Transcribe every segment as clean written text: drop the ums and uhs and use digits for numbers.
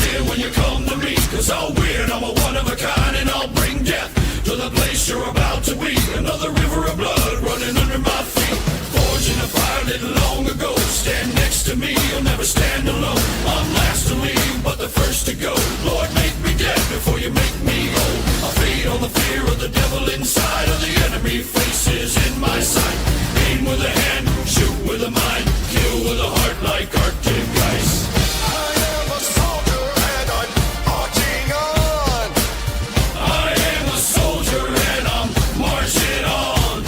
fear when you come to me, 'cause I'm weird, I'm a one of a kind, and I'll bring death to the place you're about to be. Another river of blood running under my feet. Forged in a fire lit long ago. Stand next to me, you'll never stand alone. I'm last to leave, but the first to go. Lord, make me dead before you make me old. I feed on the fear of the devil inside of the enemy faces in my sight. Aim with a hand, shoot with a mind, kill with a heart like Arctic ice. I am a soldier and I'm marching on. I am a soldier and I'm marching on.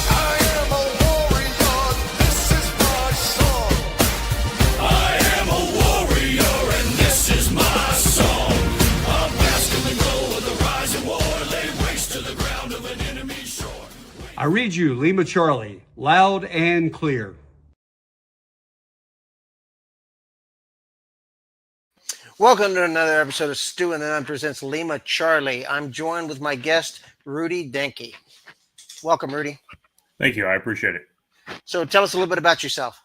I am a warrior, this is my song. I am a warrior and this is my song. I'm basking the glow of the rising war, lay waste to the ground of an enemy shore. I read you, Lima Charlie, loud and clear. Welcome to another episode of Stu and the Nun presents Lima Charlie. I'm joined with my guest, Rudy Denke. Welcome, Rudy. Thank you. I appreciate it. So tell us a little bit about yourself.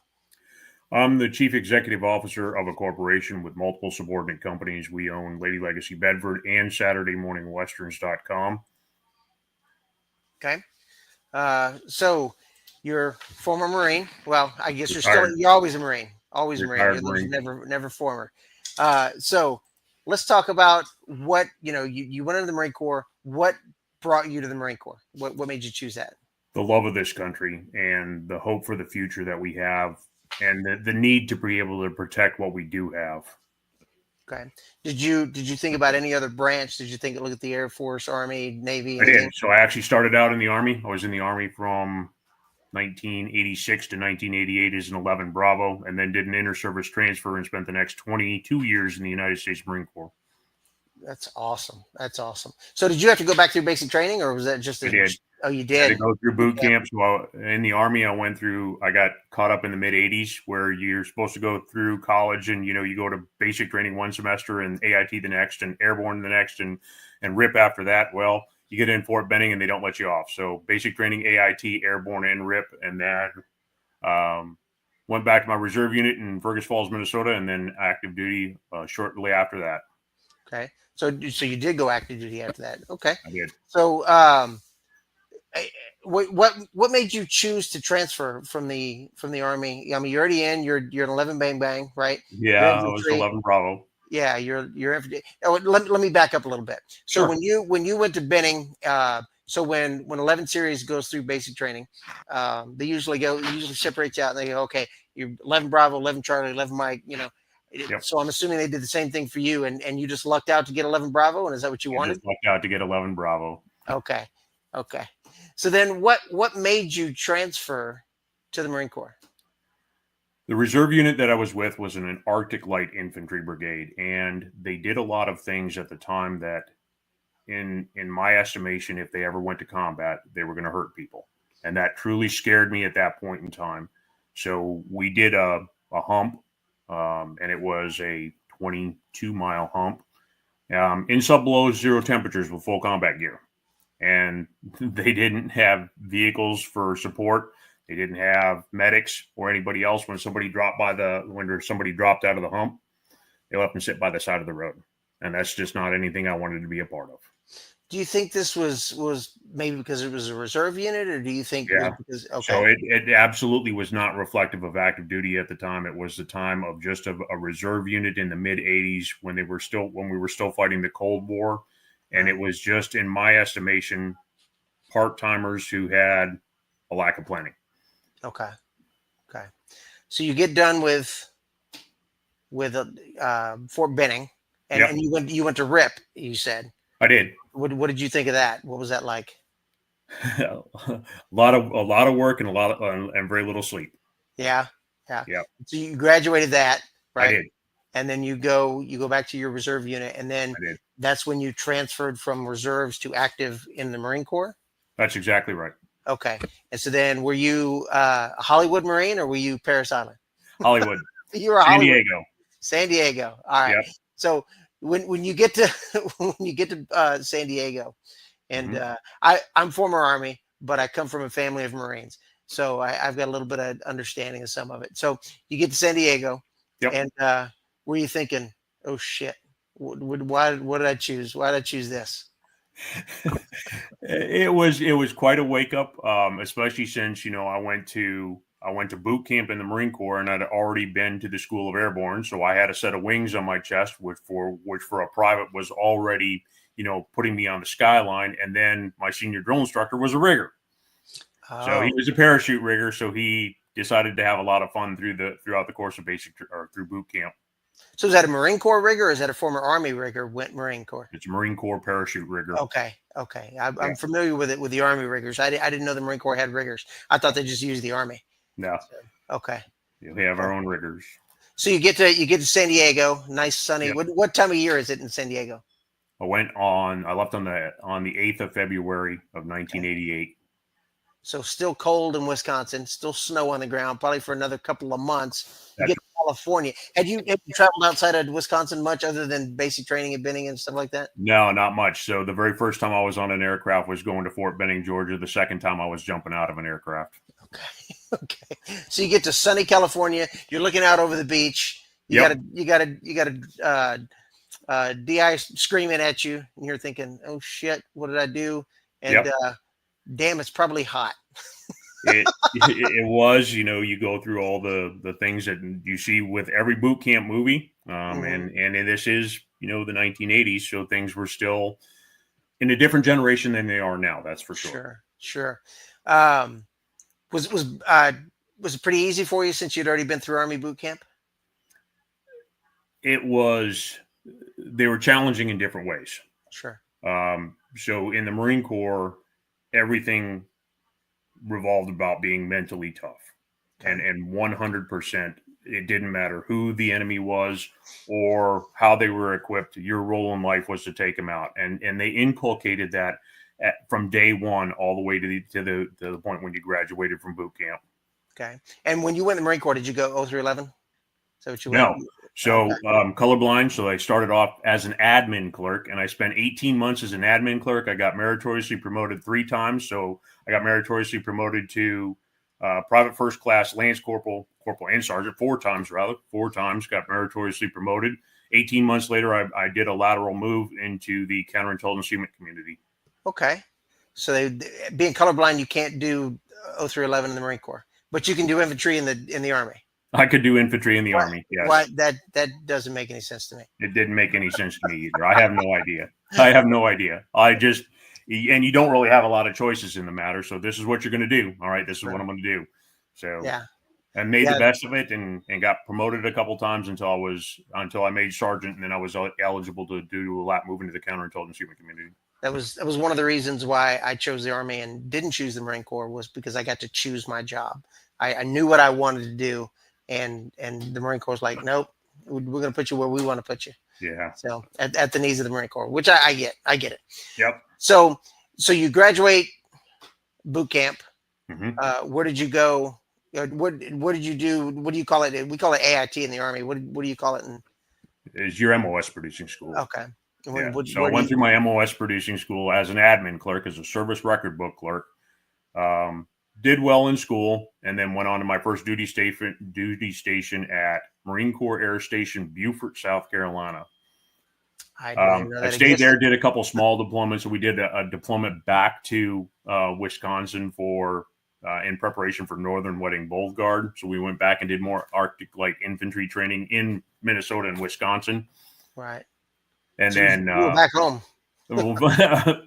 I'm the chief executive officer of a corporation with multiple subordinate companies. We own Lady Legacy Bedford and SaturdayMorningWesterns.com. Okay. So you're former Marine. Well, I guess Retired. you're always a Marine. Always a Retired Marine. Marine. Never former. So let's talk about what, you went into the Marine Corps. What brought you to the Marine Corps? What made you choose that? The love of this country and the hope for the future that we have, and the need to be able to protect what we do have. Okay. Did you think about any other branch? Did you look at the Air Force, Army, Navy? I did. So I actually started out in the Army. I was in the Army from 1986 to 1988 as an 11 Bravo, and then did an inter-service transfer and spent the next 22 years in the United States Marine Corps. That's awesome. So did you have to go back through basic training, or was that just I did. Oh, you I had did? to go through boot camps. Well, in the Army, I got caught up in the mid 80s where you're supposed to go through college and, you go to basic training one semester and AIT the next and airborne the next and RIP after that. Well, you get in Fort Benning and they don't let you off. So basic training, AIT, airborne, and RIP. And then went back to my reserve unit in Fergus Falls, Minnesota, and then active duty shortly after that. Okay. So you did go active duty after that. Okay. I did. So what made you choose to transfer from the Army? I mean, you're already in. You're an 11 Bang Bang, right? Yeah, I was 11 Bravo. Yeah, you're infantry. Oh, let me back up a little bit. So Sure. when you went to Benning, so when 11 series goes through basic training, they usually separate you out and they go, okay, you're 11 Bravo, 11 Charlie, 11 Mike. Yep. So I'm assuming they did the same thing for you, and you just lucked out to get 11 Bravo, and is that what you wanted? Just lucked out to get 11 Bravo. Okay. So then, what made you transfer to the Marine Corps? The reserve unit that I was with was in an Arctic Light Infantry Brigade, and they did a lot of things at the time that, in my estimation, if they ever went to combat, they were going to hurt people. And that truly scared me at that point in time. So we did a hump, and it was a 22-mile hump in sub-below zero temperatures with full combat gear. And they didn't have vehicles for support. They didn't have medics or anybody else when somebody dropped out of the hump. They left them sit by the side of the road. And that's just not anything I wanted to be a part of. Do you think this was maybe because it was a reserve unit, or do you think? Yeah. Because, okay. So it absolutely was not reflective of active duty at the time. It was the time of just a reserve unit in the mid 80s when we were still fighting the Cold War. And it was just, in my estimation, part-timers who had a lack of planning. Okay. So you get done with Fort Benning, and, Yep. and you went to RIP. You said. I did. What did you think of that? What was that like? a lot of work and and very little sleep. Yeah. Yep. So you graduated that, right? I did. And then you go back to your reserve unit, and then I did. that's when you transferred from reserves to active in the Marine Corps? That's exactly right. Okay. And so then were you a Hollywood Marine, or were you Paris Island? Hollywood. You were a San Hollywood. Diego. San Diego. All right. Yep. So when you get to San Diego, and I'm former Army, but I come from a family of Marines, so I've got a little bit of understanding of some of it. So you get to San Diego, Yep. and were you thinking, oh shit, what did I choose? Why did I choose this? It was quite a wake up, especially since I went to boot camp in the Marine Corps, and I'd already been to the School of Airborne, so I had a set of wings on my chest, which for a private was already putting me on the skyline. And then my senior drill instructor was a rigger, so he Oh, was a parachute rigger. So he decided to have a lot of fun throughout the course of through boot camp. so is that a Marine Corps rigger, or is that a former Army rigger went Marine Corps? It's a Marine Corps parachute rigger. Okay, okay. Yeah. I'm familiar with it with the Army riggers. I didn't know the Marine Corps had riggers. I thought they just used the Army. No, Okay. we have our own riggers. So you get to San Diego, nice sunny. Yep. What time of year is it in San Diego? I left on the 8th of February of 1988. So still cold in Wisconsin, still snow on the ground, probably for another couple of months. You That's get to California. Have you traveled outside of Wisconsin much other than basic training at Benning and stuff like that? No, not much. So the very first time I was on an aircraft was going to Fort Benning, Georgia. The second time I was jumping out of an aircraft. Okay. Okay. So you get to sunny California. You're looking out over the beach. You Yep. got a DI screaming at you, and you're thinking, "Oh shit, what did I do?" And Yep. damn, it's probably hot. It was, you go through all the things that you see with every boot camp movie. And this is, the 1980s. So things were still in a different generation than they are now. That's for sure. Sure. Was it pretty easy for you since you'd already been through Army boot camp? They were challenging in different ways. Sure. So in the Marine Corps, everything revolved about being mentally tough, and 100%. It didn't matter who the enemy was or how they were equipped. Your role in life was to take them out, and they inculcated that from day one all the way to the point when you graduated from boot camp. Okay. And when you went in the Marine Corps, did you go 0311? Is that what you No. went? So colorblind. So I started off as an admin clerk, and I spent 18 months as an admin clerk. I got meritoriously promoted 3 times. So I got meritoriously promoted to private first class, lance corporal, and sergeant 4 times, rather. 4 times got meritoriously promoted. 18 months later, I did a lateral move into the counterintelligence unit community. Okay. So being colorblind, you can't do 0311 in the Marine Corps, but you can do infantry in the Army. I could do infantry in the Army. Yes. Why that doesn't make any sense to me. It didn't make any sense to me either. I have no idea. And you don't really have a lot of choices in the matter. So this is what you're going to do. All right. This is what I'm going to do. So Yeah. I made the best of it and got promoted a couple times until I made sergeant, and then I was eligible to do a lap move into the counterintelligence unit community. That was one of the reasons why I chose the Army and didn't choose the Marine Corps, was because I got to choose my job. I knew what I wanted to do, and the Marine Corps was like, nope, we're going to put you where we want to put you. Yeah. So at the knees of the Marine Corps, which I get it. Yep. So you graduate boot camp. Mm-hmm. Where did you go? What did you do? What do you call it? We call it AIT in the Army. What do you call it? Is your MOS producing school? Okay. Yeah. So I went through my MOS producing school as an admin clerk, as a service record book clerk. Did well in school, and then went on to my first duty station at Marine Corps Air Station, Beaufort, South Carolina. I stayed there, did a couple small deployments. So we did a deployment back to Wisconsin in preparation for Northern Wedding Bold Guard. So we went back and did more Arctic light infantry training in Minnesota and Wisconsin. Right. And so then you were back home.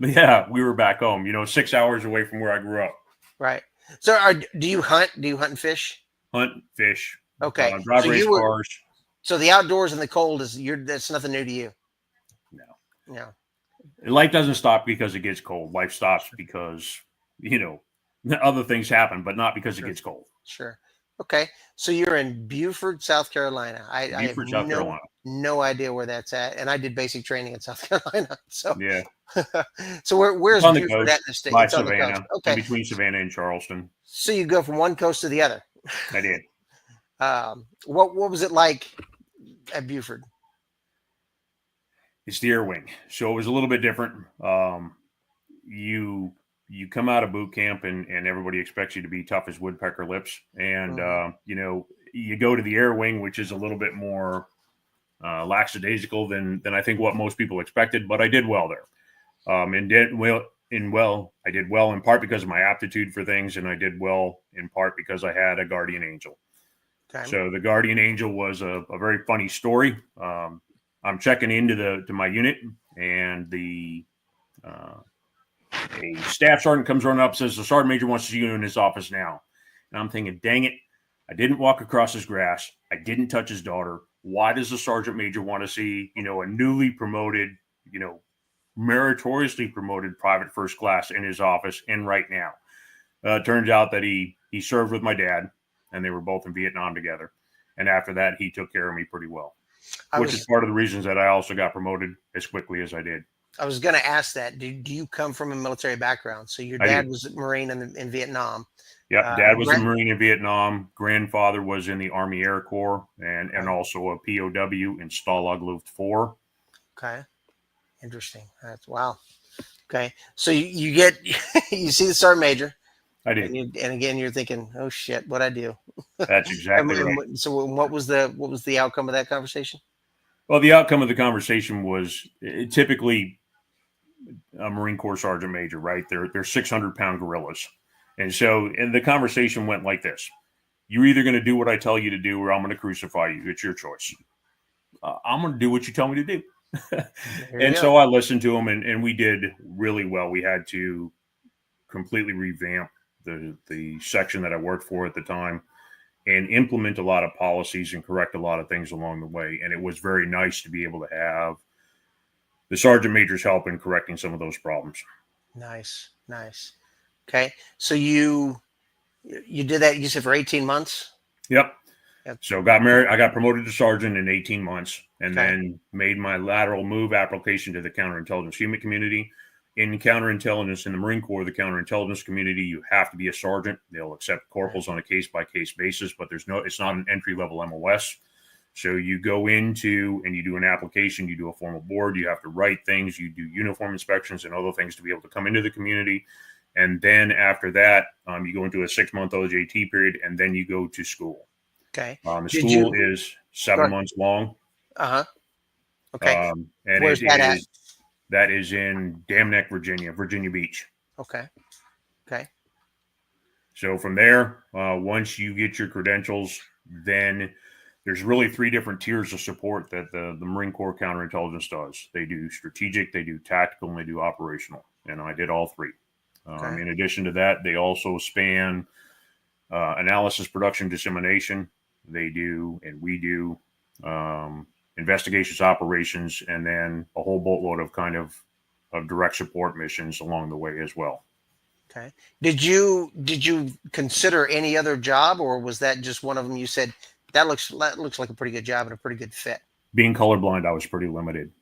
Yeah, we were back home, 6 hours away from where I grew up. Right. So do you hunt? Do you hunt and fish? Hunt, fish. Okay. Drive race cars. So the outdoors and the cold that's nothing new to you. No. Life doesn't stop because it gets cold. Life stops because, other things happen, but not because it gets cold. Sure. Okay. So you're in Beaufort, South Carolina. I have South Carolina. No idea where that's at. And I did basic training in South Carolina. So yeah. So where's on the Beaufort coast, at in the state? by It's on the Savannah, coast. Okay. between Savannah and Charleston. So you go from one coast to the other. I did. What was it like at Beaufort? It's the air wing, so it was a little bit different. You come out of boot camp and everybody expects you to be tough as woodpecker lips, and you go to the air wing, which is a little bit more lackadaisical than I think what most people expected, but I did well there. I did well in part because of my aptitude for things, and I did well in part because I had a guardian angel. Okay. So the guardian angel was a very funny story. I'm checking into my unit, and a staff sergeant comes running up, says the sergeant major wants to see you in his office now. And I'm thinking, dang it, I didn't walk across his grass. I didn't touch his daughter. Why does the sergeant major want to see, a newly promoted, meritoriously promoted private first class in his office and right now? It turns out that he served with my dad, and they were both in Vietnam together. And after that, he took care of me pretty well, which is part of the reasons that I also got promoted as quickly as I did. I was going to ask that. Do you come from a military background? So your dad was a Marine in Vietnam. Yeah, Dad was a Marine in Vietnam. Grandfather was in the Army Air Corps and also a POW in Stalag Luft 4. Okay, interesting. That's wow. Okay, so you get you see the sergeant major. I did, and again you're thinking, oh shit, what I do? That's exactly right. So what was the outcome of that conversation? Well, the outcome of the conversation was typically a Marine Corps sergeant major, right? They're 600-pound gorillas. And the conversation went like this. You're either going to do what I tell you to do or I'm going to crucify you. It's your choice. I'm going to do what you tell me to do. And so I listened to him, and we did really well. We had to completely revamp the section that I worked for at the time and implement a lot of policies and correct a lot of things along the way. And it was very nice to be able to have the sergeant major's help in correcting some of those problems. Nice. Okay, so you did that, you said, for 18 months? Yep. So got married. I got promoted to sergeant in 18 months and then made my lateral move application to the counterintelligence human community. In counterintelligence in the Marine Corps, the counterintelligence community, you have to be a sergeant. They'll accept corporals on a case-by-case basis, but it's not an entry-level MOS. So you go into and you do an application, you do a formal board, you have to write things, you do uniform inspections and other things to be able to come into the community. And then after that, you go into a 6-month OJT period, and then you go to school. Okay. The school is 7 months long. Okay. And where's that at? That is in Dam Neck, Virginia Beach. Okay. So from there, once you get your credentials, then there's really 3 different tiers of support that the Marine Corps counterintelligence does. They do strategic, they do tactical, and they do operational. And I did all 3. In addition to that, they also span analysis, production, dissemination. They do, and we do, investigations, operations, and then a whole boatload of kind of direct support missions along the way as well. Okay. Did you consider any other job, or was that just one of them? You said that looks like a pretty good job and a pretty good fit. Being colorblind, I was pretty limited.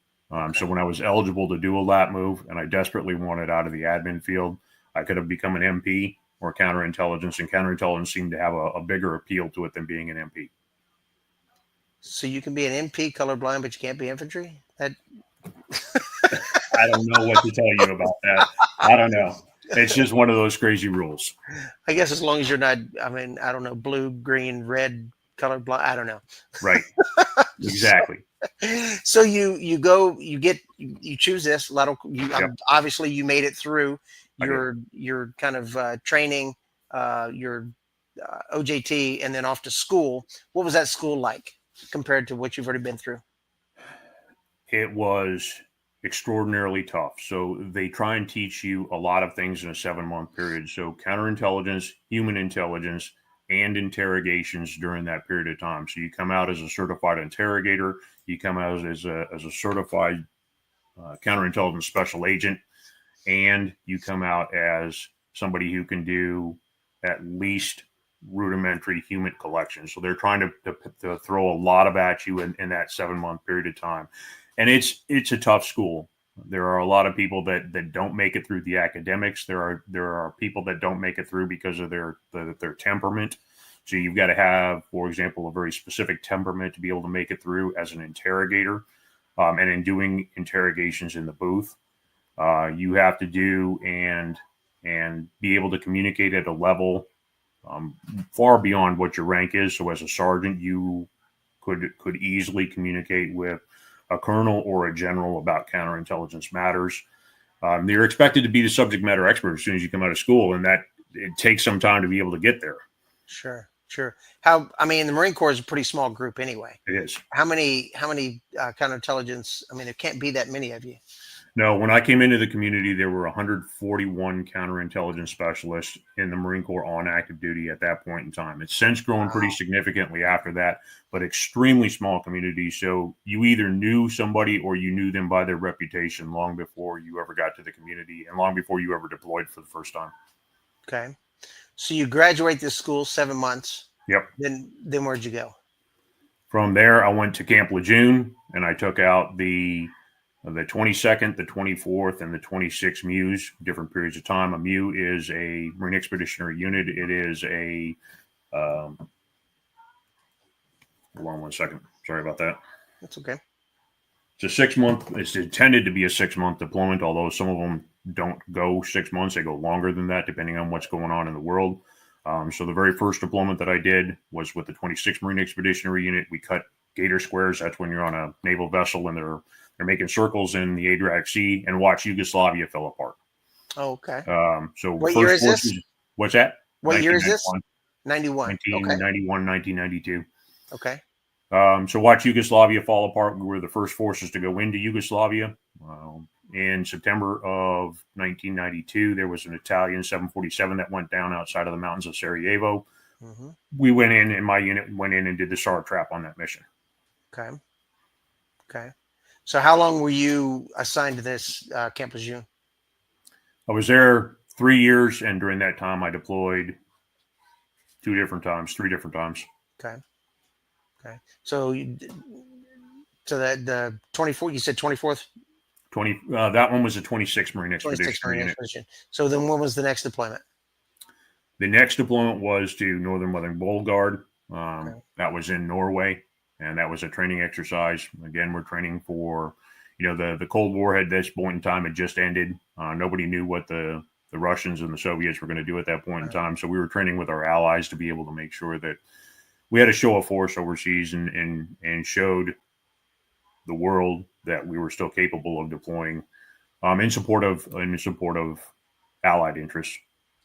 So when I was eligible to do a lat move and I desperately wanted out of the admin field, I could have become an MP or counterintelligence, and counterintelligence seemed to have a bigger appeal to it than being an MP. So you can be an MP colorblind, but you can't be infantry? I don't know what to tell you about that. I don't know. It's just one of those crazy rules. I guess as long as you're not, I don't know, blue, green, red, colorblind. I don't know. Right. Exactly. So you choose this lateral. Obviously you made it through your kind of training, your OJT, and then off to school. What was that school like compared to what you've already been through? It was extraordinarily tough. So they try and teach you a lot of things in a 7-month period. So counterintelligence, human intelligence, and interrogations during that period of time. So you come out as a certified interrogator, you come out as a certified counterintelligence special agent, and you come out as somebody who can do at least rudimentary human collection. So they're trying to throw a lot of at you in that 7-month period of time. And it's a tough school. There are a lot of people that don't make it through the academics. There are people that don't make it through because of their temperament. So you've got to have, for example, a very specific temperament to be able to make it through as an interrogator. And in doing interrogations in the booth, you have to do and be able to communicate at a level far beyond what your rank is. So as a sergeant, you could easily communicate with a colonel or a general about counterintelligence matters. You're expected to be the subject matter expert as soon as you come out of school, and that it takes some time to be able to get there. Sure, sure. I mean, the Marine Corps is a pretty small group anyway. It is. How many counterintelligence? I mean, there can't be that many of you. No, when I came into the community, there were 141 counterintelligence specialists in the Marine Corps on active duty at that point in time. It's since grown pretty significantly after that, but extremely small community. So you either knew somebody or you knew them by their reputation long before you ever got to the community and long before you ever deployed for the first time. Okay. So you graduate this school 7 months. Yep. Then where'd you go? From there, I went to Camp Lejeune, and I took out the 22nd, the 24th, and the 26th MEUs, different periods of time. A MEU is a Marine Expeditionary Unit. It is a, hold on 1 second. Sorry about that. That's okay. It's a 6 month, it's intended to be a 6 month deployment, although some of them don't go 6 months. They go longer than that, depending on what's going on in the world. So the very first deployment that I did was with the 26th Marine Expeditionary Unit. We cut gator squares. That's when you're on a naval vessel and they're making circles in the Adriatic Sea, and watch Yugoslavia fell apart. Oh, okay. So what year is this? What's that? What year is this? 91. 1991, 1992. Okay. So watch Yugoslavia fall apart. We were the first forces to go into Yugoslavia. In September of 1992, there was an Italian 747 that went down outside of the mountains of Sarajevo. Mm-hmm. We went in, and my unit went in and did the SAR trap on that mission. Okay. Okay. So how long were you assigned to this Camp Lejeune? I was there 3 years, and during that time, I deployed 3 different times. Okay. Okay. So the 24, you said 24th? That one was the 26th Marine Expeditionary Unit. So then when was the next deployment? The next deployment was to Northern Weathering Bold Guard. Okay. That was in Norway, and that was a training exercise. Again, we're training for, the Cold War at this point in time had just ended. Nobody knew what the Russians and the Soviets were going to do at that point in time. So we were training with our allies to be able to make sure that we had a show of force overseas and showed the world that we were still capable of deploying in support of allied interests.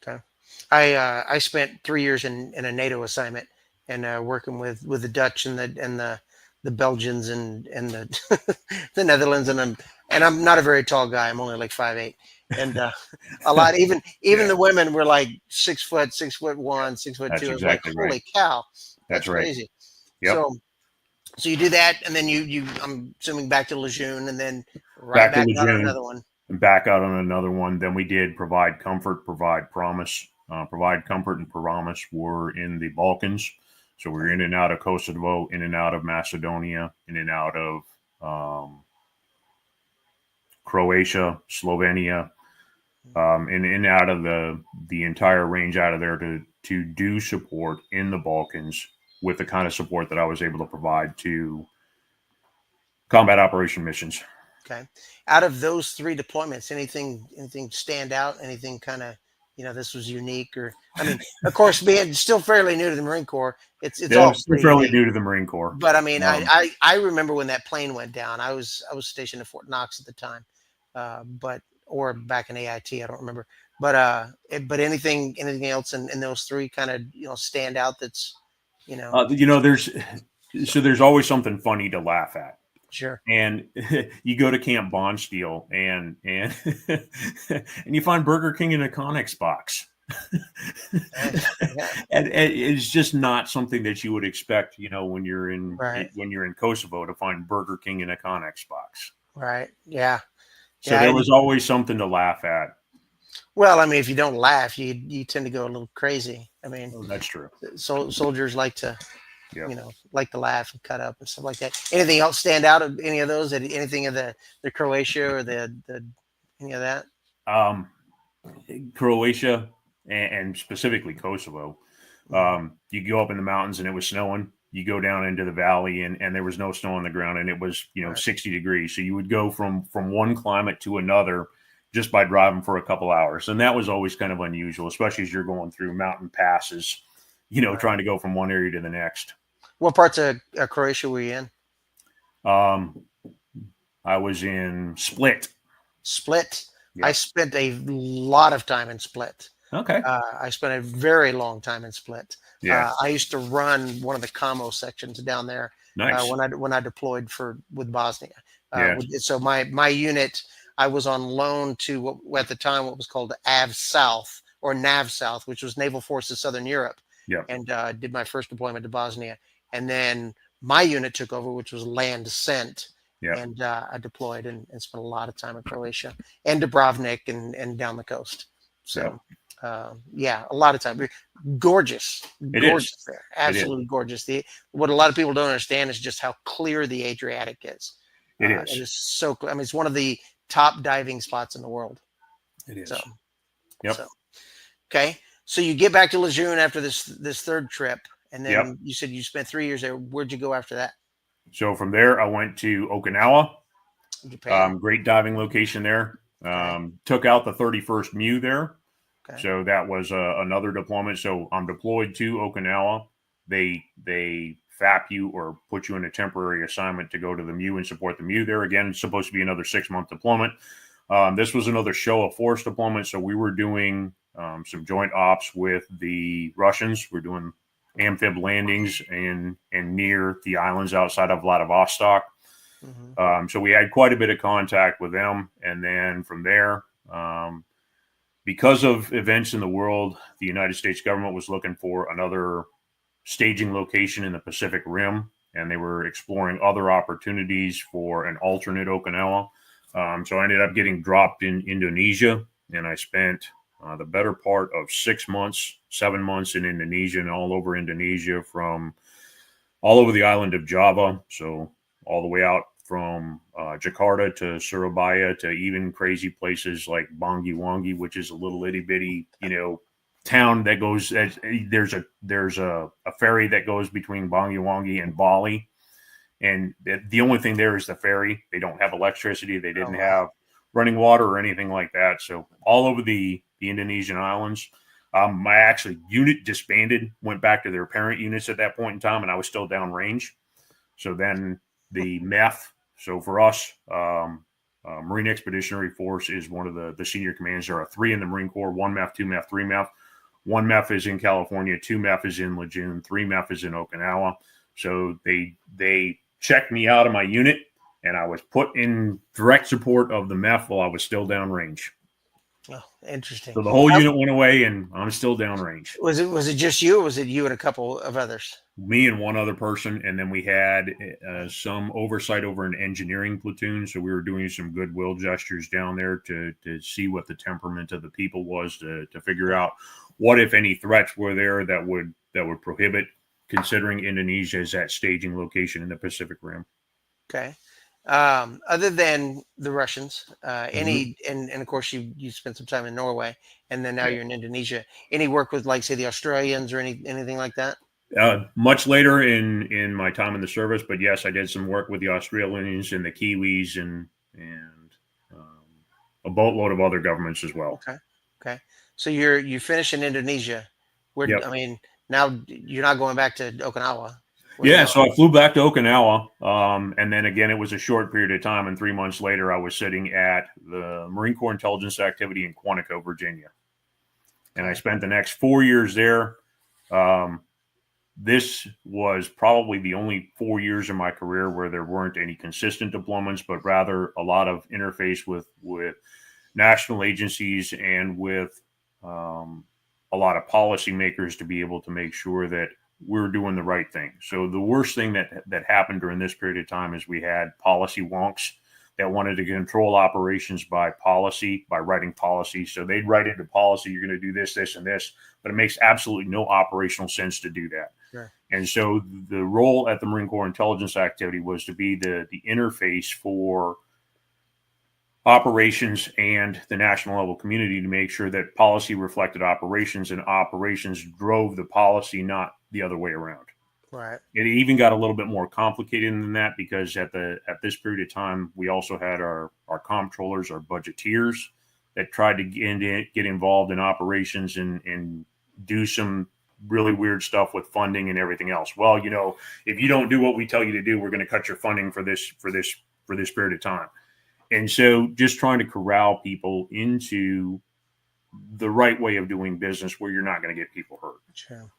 Okay. I spent 3 years in a NATO assignment and working with the Dutch and the Belgians and the the Netherlands, and I'm not a very tall guy. I'm only like 5'8", and a lot even the women were like 6 foot, 6'1", 6'2". That's I was exactly like, right. holy cow, That's right. crazy. Yep. So you do that, and then you I'm assuming back to Lejeune, and then back out on another one. Back out on another one. Then we did Provide Comfort, Provide Promise. Provide Comfort and Promise were in the Balkans. So we were in and out of Kosovo, in and out of Macedonia, in and out of Croatia, Slovenia, in and out of the entire range out of there to do support in the Balkans with the kind of support that I was able to provide to combat operation missions. Okay. Out of those 3 deployments, anything stand out? Anything kind of, this was unique? Or, I mean, of course, being still fairly new to the Marine Corps, it's all still fairly new to the Marine Corps. But I mean, I remember when that plane went down. I was stationed at Fort Knox at the time, or back in AIT, I don't remember. But anything else in those 3 kind of stand out? That's there's always something funny to laugh at. Sure. And you go to Camp Bondsteel and and you find Burger King in a Connex box. And it's just not something that you would expect, when you're in Kosovo, to find Burger King in a Connex box. Right. Yeah. So there was always something to laugh at. Well, I mean, if you don't laugh, you tend to go a little crazy. I mean, that's true. Soldiers like to, Yep. like to laugh and cut up and stuff like that. Anything else stand out of any of those? Anything of the Croatia or the any of that? Croatia and specifically Kosovo. You go up in the mountains and it was snowing. You go down into the valley and there was no snow on the ground, and it was 60 degrees. So you would go from one climate to another just by driving for a couple hours, and that was always kind of unusual, especially as you're going through mountain passes. Trying to go from one area to the next. What parts of Croatia were you in? Um, I was in Split. Split. I Yep. spent a lot of time in Split. Okay. I spent a very long time in Split. Yeah. I used to run one of the Camo sections down there Nice. when I deployed with Bosnia. Yeah. So my unit, I was on loan to at the time what was called AV South or NAV South, which was Naval Forces Southern Europe, Yep. and did my first deployment to Bosnia. And then my unit took over, which was Land Descent, Yep. and I deployed and spent a lot of time in Croatia and Dubrovnik and down the coast. So. Yep. Yeah, a lot of time. Gorgeous, It is. gorgeous there. It is. Absolutely gorgeous. What a lot of people don't understand is just how clear the Adriatic is. It It is. is so clear. I mean, it's one of the top diving spots in the world. It is. So, Yep. so okay. So you get back to Lejeune after this third trip, and then Yep. you said you spent 3 years there. Where'd you go after that? So from there, I went to Okinawa. Japan. Great diving location there. Okay. Took out the 31st MEU there. Okay. So that was another deployment. So I'm deployed to Okinawa. They FAP you or put you in a temporary assignment to go to the MEU and support the MEU there. Again, it's supposed to be another 6-month deployment. This was another show of force deployment. So we were doing some joint ops with the Russians. We're doing amphib landings and near the islands outside of Vladivostok. Mhm. So we had quite a bit of contact with them. And then from there, because of events in the world, the United States government was looking for another staging location in the Pacific Rim, and they were exploring other opportunities for an alternate Okinawa. So I ended up getting dropped in Indonesia, and I spent the better part of 6 months, 7 months in Indonesia and all over Indonesia, from all over the island of Java. So all the way out from Jakarta to Surabaya to even crazy places like Bangui-Wangi, which is a little itty bitty, town that goes. There's a ferry that goes between Bangui-Wangi and Bali, and the only thing there is the ferry. They don't have electricity. They didn't have running water or anything like that. So all over the Indonesian islands. My actually unit disbanded, went back to their parent units at that point in time, and I was still downrange. So then the MEF. So for us, Marine Expeditionary Force is one of the senior commanders. There are 3 in the Marine Corps: 1 MEF, 2 MEF, 3 MEF. 1 MEF is in California, 2 MEF is in Lejeune, 3 MEF is in Okinawa. So they checked me out of my unit, and I was put in direct support of the MEF while I was still downrange. Oh, interesting. So the whole unit went away, and I'm still downrange. Was it just you, or was it you and a couple of others? Me and one other person, and then we had some oversight over an engineering platoon. So we were doing some goodwill gestures down there to see what the temperament of the people was, to figure out what, if any, threats were there that would prohibit considering Indonesia as that staging location in the Pacific Rim. Okay. Other than the Russians, any and of course you spent some time in Norway, and then now you're in Indonesia. Any work with, like, say, the Australians or anything like that? Much later in my time in the service, but yes, I did some work with the Australians and the Kiwis and a boatload of other governments as well. Okay. So you finish in Indonesia. Yep. I mean, now you're not going back to Okinawa. Yeah, so I flew back to Okinawa, and then again, it was a short period of time, and 3 months later, I was sitting at the Marine Corps Intelligence Activity in Quantico, Virginia, and I spent the next 4 years there. This was probably the only 4 years of my career where there weren't any consistent deployments, but rather a lot of interface with national agencies and with a lot of policymakers to be able to make sure that we're doing the right thing. So the worst thing that happened during this period of time is we had policy wonks that wanted to control operations by policy, by writing policy. So they'd write into policy, you're going to do this, this, and this, but it makes absolutely no operational sense to do that. Sure. And so the role at the Marine Corps Intelligence Activity was to be the interface for operations and the national level community to make sure that policy reflected operations and operations drove the policy, not the other way around. Right. It even got a little bit more complicated than that, because at this period of time, we also had our comptrollers, our budgeteers that tried to get involved in operations and do some really weird stuff with funding and everything else. Well, if you don't do what we tell you to do, we're going to cut your funding for this period of time. And so just trying to corral people into the right way of doing business where you're not going to get people hurt. Sure.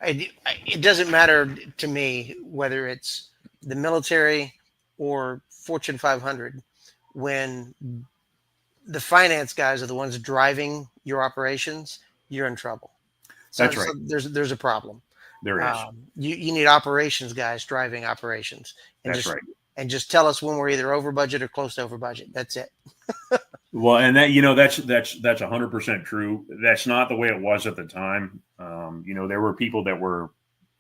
It doesn't matter to me whether it's the military or Fortune 500. When the finance guys are the ones driving your operations, you're in trouble. That's right. So there's a problem. There is. You need operations guys driving operations. And That's right. And just tell us when we're either over budget or close to over budget. That's it. Well, and that that's 100% true. That's not the way it was at the time. There were people that were,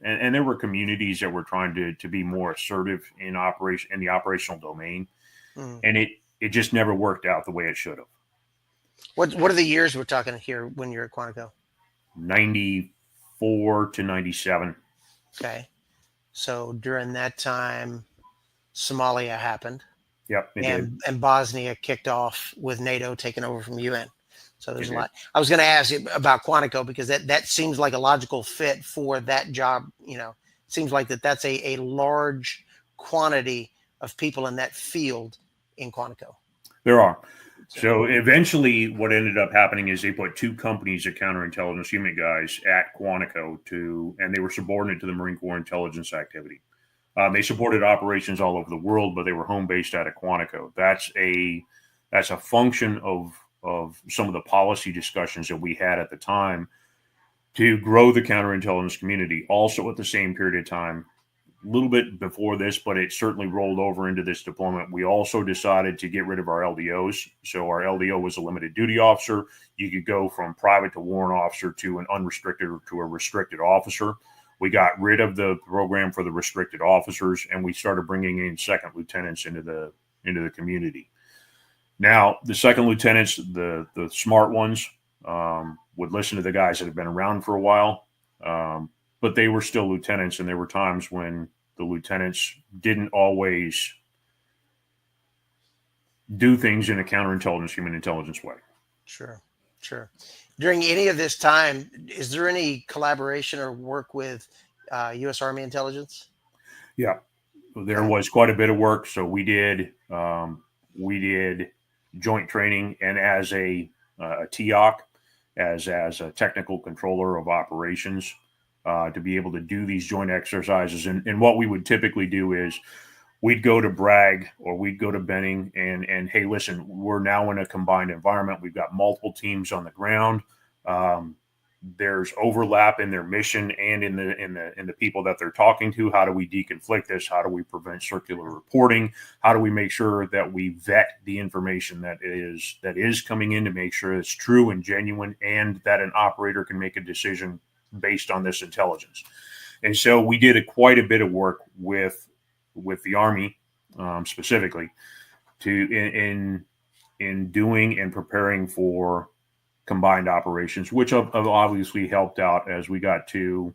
and there were communities that were trying to be more assertive in the operational domain, and it just never worked out the way it should have. What are the years we're talking here when you're at Quantico? 94 to 97. Okay, so during that time, Somalia happened. Yep, and Bosnia kicked off with NATO taking over from UN. So there's a lot. I was going to ask you about Quantico because that seems like a logical fit for that job. Seems like that's a large quantity of people in that field in Quantico. There are. So eventually what ended up happening is they put two companies of counterintelligence unit guys at Quantico and they were subordinate to the Marine Corps intelligence activity. They supported operations all over the world, but they were home based out of Quantico. That's a function of some of the policy discussions that we had at the time to grow the counterintelligence community. Also, at the same period of time, a little bit before this, but it certainly rolled over into this deployment. We also decided to get rid of our LDOs. So our LDO was a limited duty officer. You could go from private to warrant officer to an unrestricted or to a restricted officer. We got rid of the program for the restricted officers, and we started bringing in second lieutenants into the community. Now, the second lieutenants, the smart ones, would listen to the guys that have been around for a while, but they were still lieutenants, and there were times when the lieutenants didn't always do things in a counterintelligence, human intelligence way. Sure. During any of this time, is there any collaboration or work with U.S. Army intelligence? Yeah, there was quite a bit of work. So we did joint training, and as a TOC, as a technical controller of operations, to be able to do these joint exercises. And what we would typically do is we'd go to Bragg or we'd go to Benning and hey, listen, we're now in a combined environment. We've got multiple teams on the ground. There's overlap in their mission and in the people that they're talking to. How do we deconflict this? How do we prevent circular reporting? How do we make sure that we vet the information that is coming in to make sure it's true and genuine, and that an operator can make a decision based on this intelligence? And so we did quite a bit of work with the Army, specifically, in doing and preparing for combined operations, which have obviously helped out as we got to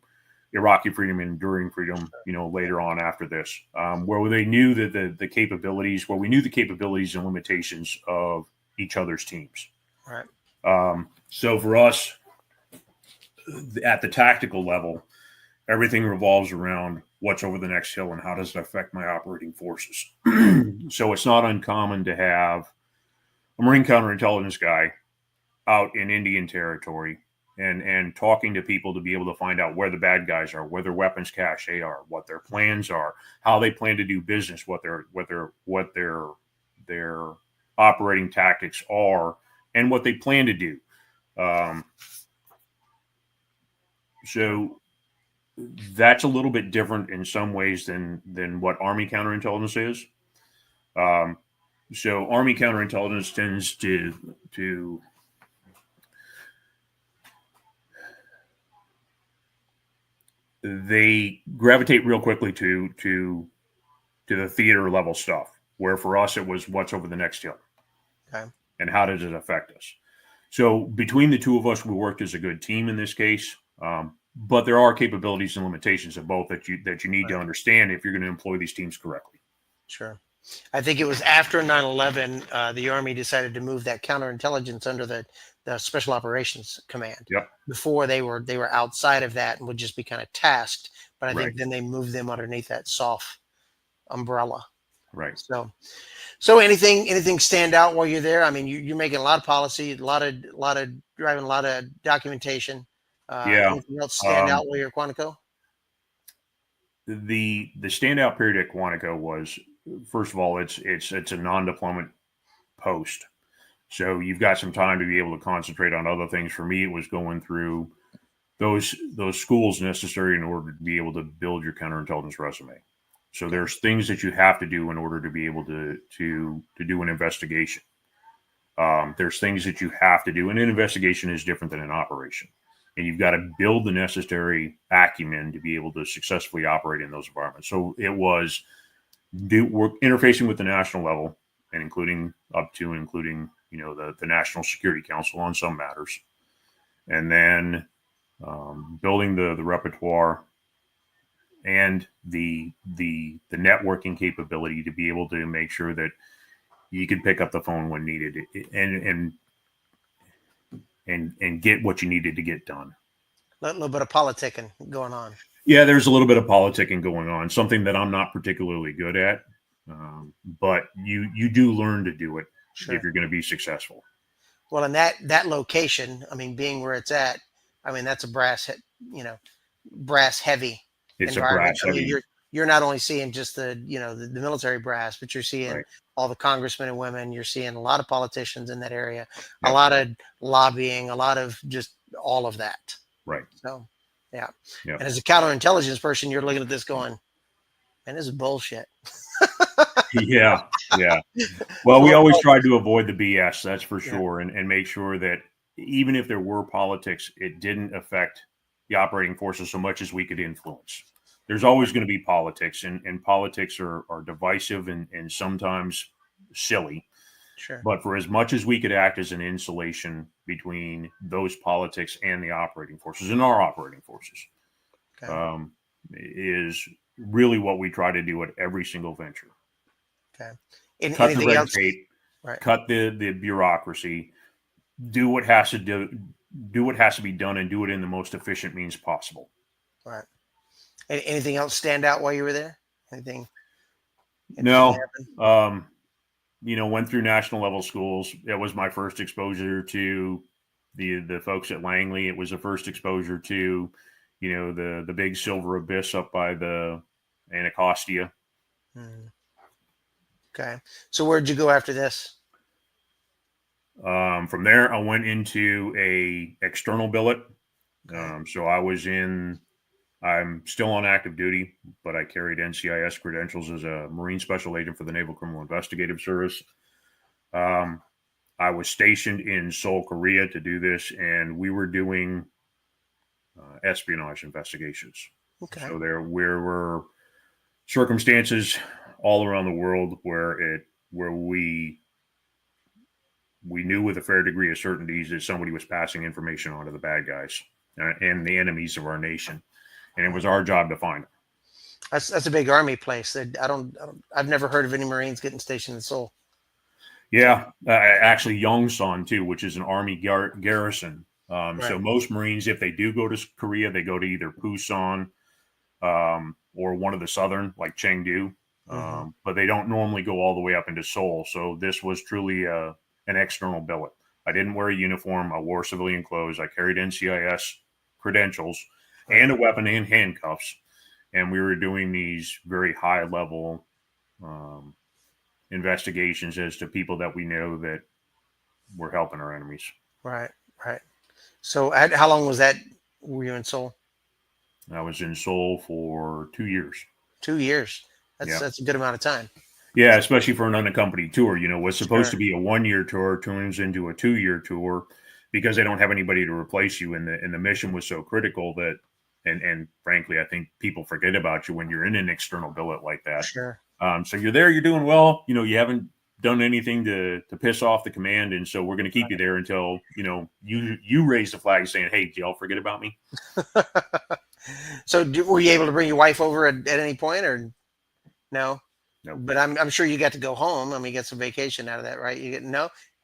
Iraqi freedom and enduring freedom, later on after this, where they knew that the capabilities, we knew the capabilities and limitations of each other's teams. Right. So for us, at the tactical level, everything revolves around what's over the next hill and how does it affect my operating forces. So it's not uncommon to have a Marine counterintelligence guy out in Indian territory and talking to people to be able to find out where the bad guys are, where their weapons cache are, what their plans are, how they plan to do business, what their operating tactics are, and what they plan to do. So that's a little bit different in some ways than what Army counterintelligence is. So Army counterintelligence tends to they gravitate real quickly to the theater level stuff, where for us it was what's over the next hill. Okay. And how does it affect us? So between the two of us, we worked as a good team in this case. But there are capabilities and limitations of both that you need to understand if you're going to employ these teams correctly. Sure. I think it was after 9/11, the Army decided to move that counterintelligence under the Special Operations Command. Yep. Before they were outside of that and would just be kind of tasked, but I Right. think then they moved them underneath that SOF umbrella. Right. So anything stand out while you're there? I mean, you're making a lot of policy, a lot of driving, a lot of documentation. Yeah. Anything else stand Um, out while you're at Quantico? the standout period at Quantico was, first of all, it's a non-deployment post, so you've got some time to be able to concentrate on other things. For me, it was going through those schools necessary in order to be able to build your counterintelligence resume. So there's things that you have to do in order to be able to do an investigation. There's things that you have to do, and an investigation is different than an operation. And you've got to build the necessary acumen to be able to successfully operate in those environments. So it was work interfacing with the national level, and including the National Security Council on some matters, and then building the repertoire and the networking capability to be able to make sure that you could pick up the phone when needed, and get what you needed to get done. A little bit of politicking going on. Yeah, there's a little bit of politicking going on, something that I'm not particularly good at, but you do learn to do it Sure. if you're going to be successful. Well, in that location, I mean, being where it's at, I mean, that's a brass heavy It's a environment. brass I mean, heavy, you're not only seeing just the military brass, but you're seeing right? all the congressmen and women. You're seeing a lot of politicians in that area, a Yep, lot of lobbying, a lot of just all of that. right. So, yeah. Yep. And as a counterintelligence person, you're looking at this going, man, this is bullshit. Yeah, yeah. Well, we always tried to avoid the BS, that's for sure, and make sure that even if there were politics, it didn't affect the operating forces so much as we could influence. There's always going to be politics, and politics are divisive and sometimes silly. Sure. But for as much as we could act as an insulation between those politics and the operating forces, and our operating forces, Okay. is really what we try to do at every single venture. Okay. Cut the Anything red else? tape, Right. cut the bureaucracy, do what has to be done, and do it in the most efficient means possible. Right. Anything else stand out while you were there? Anything No, happen? went through national level schools. It was my first exposure to the folks at Langley. It was the first exposure to, the big silver abyss up by the Anacostia. Hmm. Okay. So where'd you go after this? From there, I went into a external billet. Okay. So I'm still on active duty, but I carried NCIS credentials as a Marine Special Agent for the Naval Criminal Investigative Service. I was stationed in Seoul, Korea to do this, and we were doing espionage investigations. Okay. So there were circumstances all around the world where we knew with a fair degree of certainty that somebody was passing information on to the bad guys and the enemies of our nation, and it was our job to find them. That's a big Army place. I've never heard of any Marines getting stationed in Seoul. Yeah, actually Yongsan too, which is an Army garrison. So most Marines, if they do go to Korea, they go to either Busan or one of the southern, like Chengdu, but they don't normally go all the way up into Seoul. So this was truly an external billet. I didn't wear a uniform. I wore civilian clothes. I carried NCIS credentials and a weapon and handcuffs. And we were doing these very high level investigations as to people that we know that were helping our enemies. Right. So how long was that? Were you in Seoul? I was in Seoul for 2 years. 2 years. Yeah. That's a good amount of time. Yeah, especially for an unaccompanied tour. Was supposed Sure. to be a 1-year tour, turns into a 2-year tour because they don't have anybody to replace you. And the mission was so critical that, and frankly, I think people forget about you when you're in an external billet like that. Sure. So you're there, you're doing well. You haven't done anything to piss off the command, and so we're going to keep you there until you raise the flag saying, "Hey, did y'all forget about me?" So were you able to bring your wife over at any point, or no? Nope. But I'm sure you got to go home. I mean, you get some vacation out of that, right? You get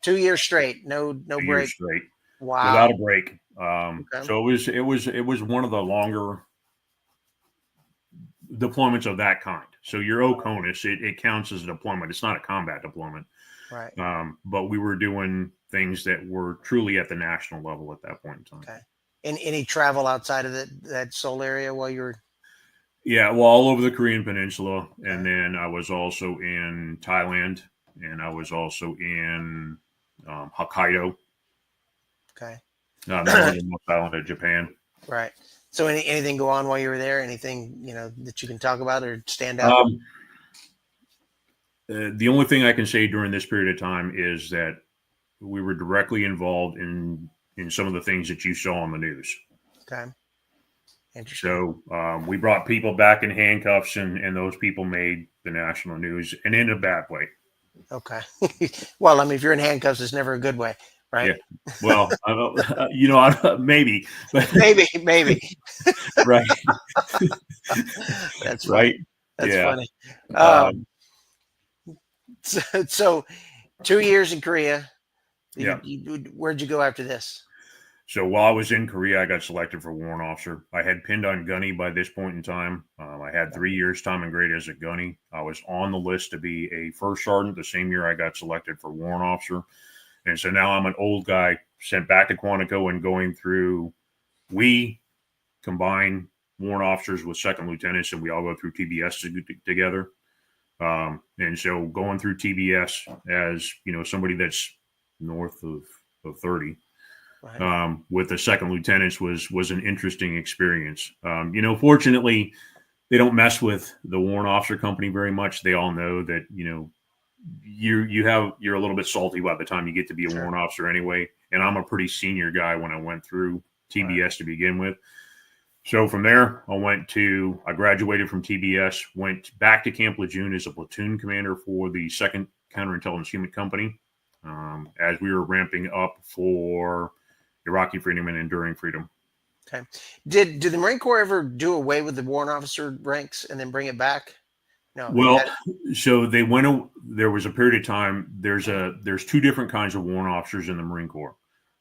2 years straight, no 2 years break. straight without Wow. a break. Okay. So it was one of the longer deployments of that kind. So your OCONUS, it counts as a deployment. It's not a combat deployment. Right. But we were doing things that were truly at the national level at that point in time. Okay. Any travel outside of that Seoul area while you were? Yeah, well, all over the Korean Peninsula, and Okay. then I was also in Thailand, and I was also in Hokkaido, Okay. the northernmost island of Japan. Right. So anything go on while you were there? Anything that you can talk about or stand out? Um, the only thing I can say during this period of time is that we were directly involved in some of the things that you saw on the news. Okay. Interesting. So we brought people back in handcuffs, and those people made the national news, and in a bad way. Okay. Well, I mean, if you're in handcuffs, it's never a good way, right? Yeah. Well, maybe, but Maybe. right, That's funny. right, That's yeah. funny. Um, So 2 years in Korea. yeah. Where'd you go after this? So while I was in Korea, I got selected for warrant officer. I had pinned on gunny by this point in time. I had 3 years time and grade as a gunny. I was on the list to be a first sergeant the same year I got selected for warrant officer. And so now I'm an old guy sent back to Quantico and going through, we combine warrant officers with second lieutenants, and we all go through TBS together. And so going through TBS as, somebody that's north of 30, Right. with the second lieutenants was an interesting experience. Fortunately, they don't mess with the warrant officer company very much. They all know that, you're a little bit salty by the time you get to be a Sure. warrant officer anyway. And I'm a pretty senior guy when I went through TBS to begin with. So from there, I graduated from TBS, went back to Camp Lejeune as a platoon commander for the 2nd Counterintelligence Unit Company, as we were ramping up for Iraqi freedom and enduring freedom. Okay. Did the Marine Corps ever do away with the warrant officer ranks and then bring it back? No, they Well, had. so there was a period of time. There's two different kinds of warrant officers in the Marine Corps.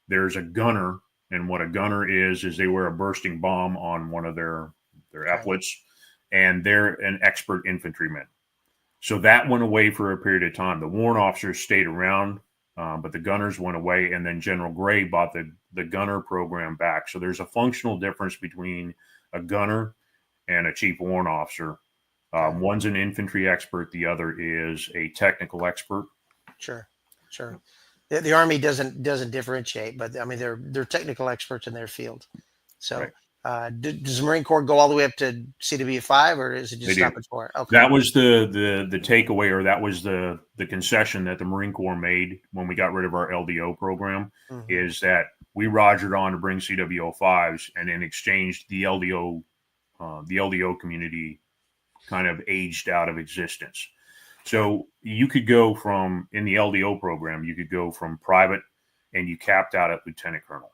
There's a gunner, and what a gunner is they wear a bursting bomb on one of their Okay. epaulets, and they're an expert infantryman. So that went away for a period of time. The warrant officers stayed around, but the gunners went away, and then General Gray bought the gunner program back. So there's a functional difference between a gunner and a chief warrant officer. Okay. One's an infantry expert, the other is a technical expert. Sure. The Army doesn't differentiate, but I mean they're technical experts in their field. So, Right. Does the Marine Corps go all the way up to CW5, or is it just They stop do. at 4? Okay. That was the takeaway, or that was the concession that the Marine Corps made when we got rid of our LDO program, Mhm. is that we rogered on to bring CWO5s, and in exchange, the LDO community kind of aged out of existence. So you could go from, in the LDO program, you could go from private, and you capped out at lieutenant colonel.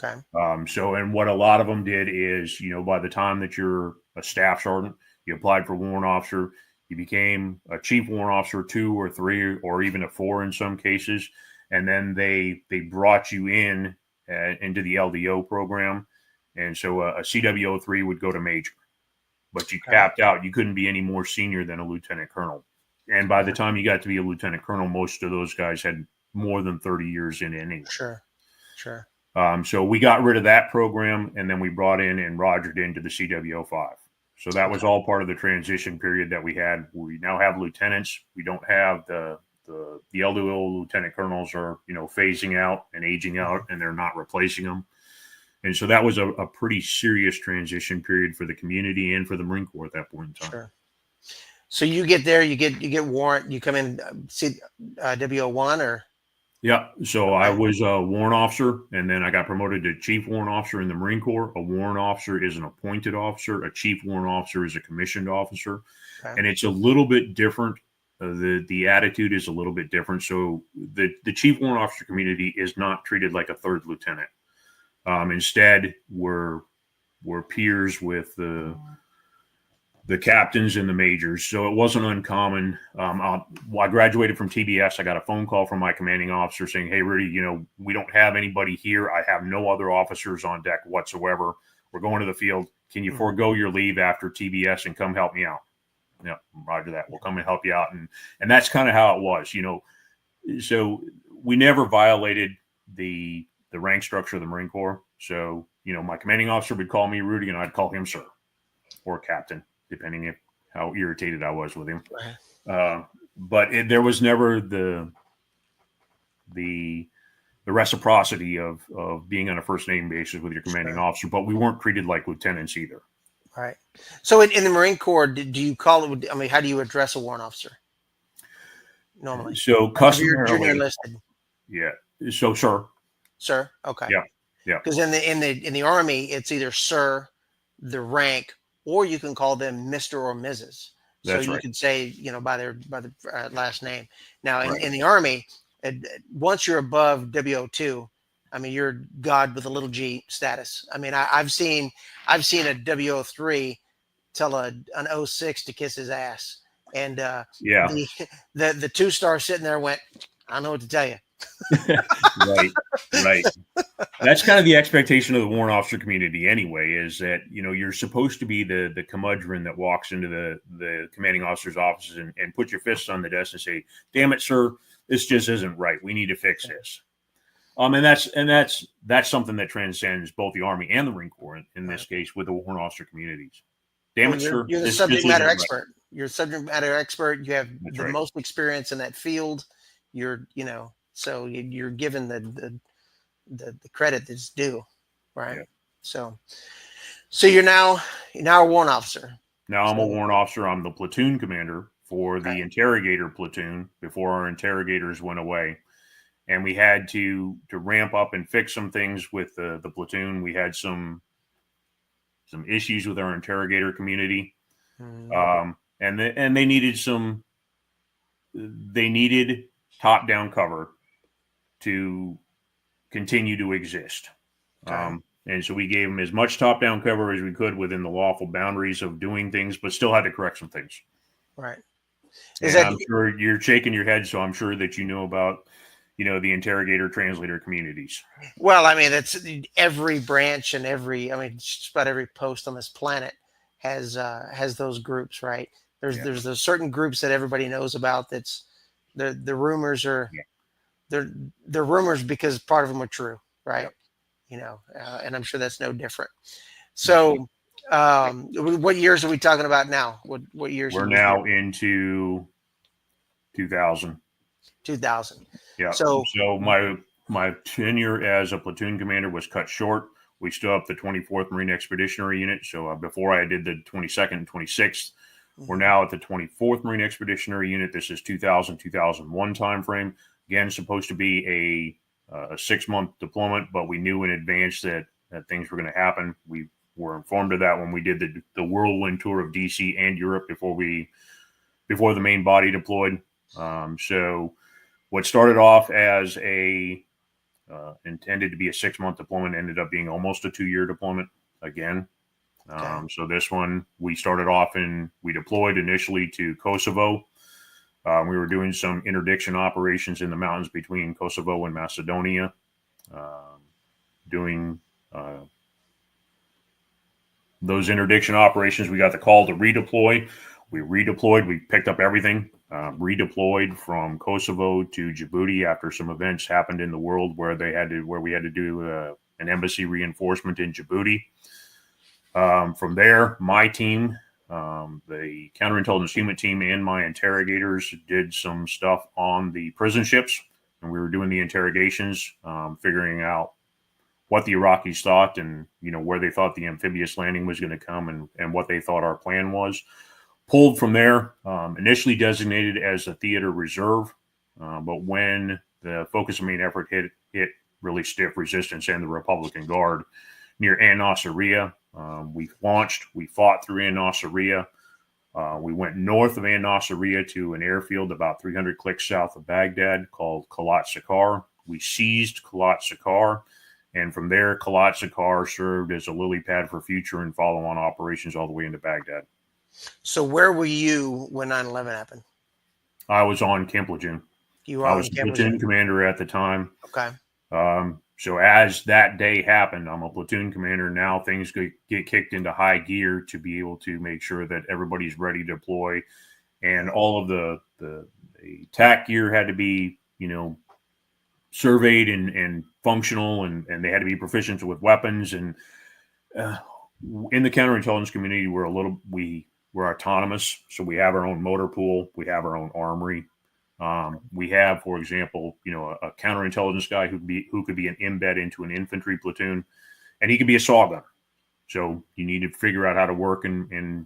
Okay. And what a lot of them did is, by the time that you're a staff sergeant, you applied for warrant officer, you became a chief warrant officer 2 or 3 or even a 4 in some cases, and then they brought you in into the LDO program, and so a CWO3 would go to major, but you capped out. You couldn't be any more senior than a lieutenant colonel, and by the time you got to be a lieutenant colonel, most of those guys had more than 30 years in anyway. Sure. So we got rid of that program, and then we brought in and rogered into the CWO5. So that was all part of the transition period that we had. We now have lieutenants. We don't have the LDO lieutenant colonels are, phasing out and aging out, and they're not replacing them. And so that was a pretty serious transition period for the community and for the Marine Corps at that point in time. Sure. So you get there, you get warrant, you come in, WO1 or? Yeah. So I was a warrant officer, and then I got promoted to chief warrant officer in the Marine Corps. A warrant officer is an appointed officer. A chief warrant officer is a commissioned officer. Okay. And it's a little bit different. The attitude is a little bit different. So the chief warrant officer community is not treated like a third lieutenant. Instead, we're peers with the the captains and the majors. So it wasn't uncommon. I graduated from TBS. I got a phone call from my commanding officer saying, "Hey, Rudy, we don't have anybody here. I have no other officers on deck whatsoever. We're going to the field. Can you forego your leave after TBS and come help me out?" Yeah, roger that. We'll come and help you out. And that's kind of how it was, So we never violated the rank structure of the Marine Corps. So, my commanding officer would call me Rudy, and I'd call him sir or captain, depending on how irritated I was with him. But there was never the reciprocity of being on a first name basis with your commanding officer, but we weren't treated like lieutenants either. Right. So in the Marine Corps, do you call it? I mean, how do you address a warrant officer normally? So Like if you're customarily, junior enlisted, yeah. So sir, sir. Okay. yeah. Because in the Army, it's either sir, the rank, or you can call them Mr. or Mrs. So That's you right. could say, by the last name. Now Right. in the Army, once you're above WO2, I mean, you're God with a little G status. I mean, I've seen a WO3 tell an 06 to kiss his ass, and Yeah. the 2-star sitting there went, "I don't know what to tell you." Right. That's kind of the expectation of the warrant officer community anyway, is that, you're supposed to be the curmudgeon that walks into the commanding officer's offices and put your fists on the desk and say, "Damn it, sir, this just isn't right. We need to fix this." And that's something that transcends both the Army and the Marine Corps in this case with the warrant officer communities. Damn it, sir. You're the this subject just matter isn't right. expert. You're a subject matter expert. You have That's the right. most experience in that field. So you're given the credit that's due, right? Yeah. So you're now a warrant officer. Now I'm a So- warrant officer. I'm the platoon commander for the Okay. interrogator platoon before our interrogators went away. And we had to ramp up and fix some things with the platoon. We had some issues with our interrogator community. Mm, And they needed top-down cover to continue to exist. okay. And so we gave them as much top-down cover as we could within the lawful boundaries of doing things, but still had to correct some things. Right. And I'm sure you're shaking your head, so I'm sure that you know about, the interrogator translator communities. Well, I mean, that's every branch and just about every post on this planet has those groups, right? There's those certain groups that everybody knows about. That's the rumors are they're rumors because part of them are true, right? And I'm sure that's no different. So, what years are we talking about now? What years? We're now into 2000. 2000. Yeah. So my tenure as a platoon commander was cut short. We stood up the 24th Marine Expeditionary Unit. So before I did the 22nd and 26th, we're now at the 24th Marine Expeditionary Unit. This is 2000-2001 timeframe. Again, supposed to be a 6-month deployment, but we knew in advance that things were going to happen. We were informed of that when we did the whirlwind tour of DC and Europe before the main body deployed. So what started off as intended to be a 6-month deployment ended up being almost a 2-year deployment again. So this one, we started off we deployed initially to Kosovo. We were doing some interdiction operations in the mountains between Kosovo and Macedonia, doing those interdiction operations. We got the call to redeploy. We redeployed. We picked up everything, redeployed from Kosovo to Djibouti after some events happened in the world where we had to do an embassy reinforcement in Djibouti. From there, my team, the counterintelligence unit team, and my interrogators did some stuff on the prison ships, and we were doing the interrogations, figuring out what the Iraqis thought and where they thought the amphibious landing was going to come and what they thought our plan was. Pulled from there, initially designated as a theater reserve, but when the focus of main effort hit really stiff resistance and the Republican Guard near An-Nasiriyah, we fought through An-Nasiriyah. We went north of An-Nasiriyah to an airfield about 300 clicks south of Baghdad called Khalat Sakar. We seized Khalat Sakar, and from there, Khalat Sakar served as a lily pad for future and follow-on operations all the way into Baghdad. So where were you when 9/11 happened? I was on Camp Lejeune. You were I on was the Camp platoon Lejeune. commander at the time. Okay. So as that day happened, I'm a platoon commander. Now things get kicked into high gear to be able to make sure that everybody's ready to deploy, and all of the TAC gear had to be, surveyed and functional, and they had to be proficient with weapons. And uh, in the counterintelligence community, we're autonomous, so we have our own motor pool, we have our own armory. We have, for example, a counterintelligence guy who could be an embed into an infantry platoon, and he could be a saw gunner. So you need to figure out how to work and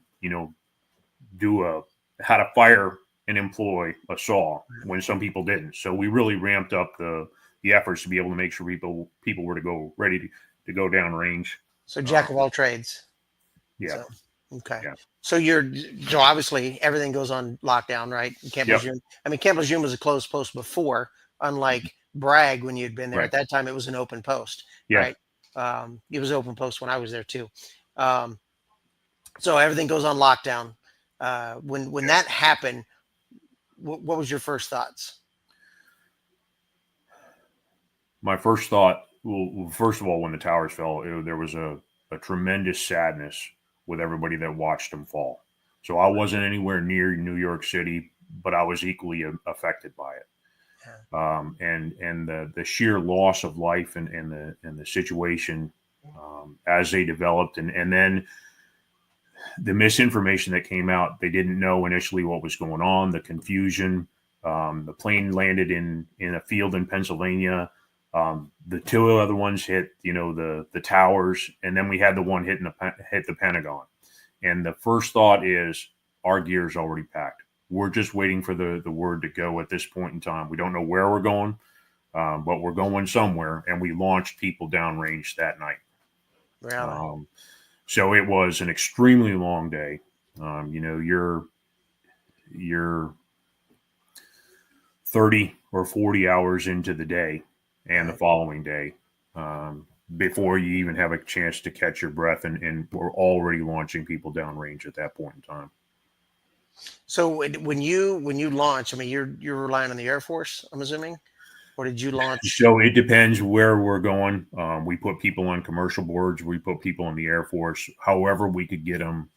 how to fire and employ a saw when some people didn't. So we really ramped up the efforts to be able to make sure people were to go ready to go down range. So jack of all trades. Yeah. So, okay. Yeah. So so obviously everything goes on lockdown, right? Camp Yep. Lejeune. I mean, Camp Lejeune was a closed post before, unlike Bragg when you'd been there. Right. At that time, it was an open post, Yeah. right? It was open post when I was there too. So everything goes on lockdown. When that happened, what was your first thoughts? My first thought, well, first of all, when the towers fell, there was a tremendous sadness with everybody that watched them fall. So I wasn't anywhere near New York City, but I was equally affected by it. And the sheer loss of life and the situation as they developed, and then the misinformation that came out. They didn't know initially what was going on, the confusion. The plane landed in a field in Pennsylvania. The two other ones hit, the towers, and then we had the one hit the Pentagon. And the first thought is our gear is already packed. We're just waiting for the word to go at this point in time. We don't know where we're going, but we're going somewhere. And we launched people downrange that night. Really? So it was an extremely long day. You're 30 or 40 hours into the day and the following day before you even have a chance to catch your breath, and we're already launching people downrange at that point in time. So when you launch, I mean, you're relying on the Air Force, I'm assuming, or did you launch? So it depends where we're going. We put people on commercial boards. We put people in the Air Force. However, we could get them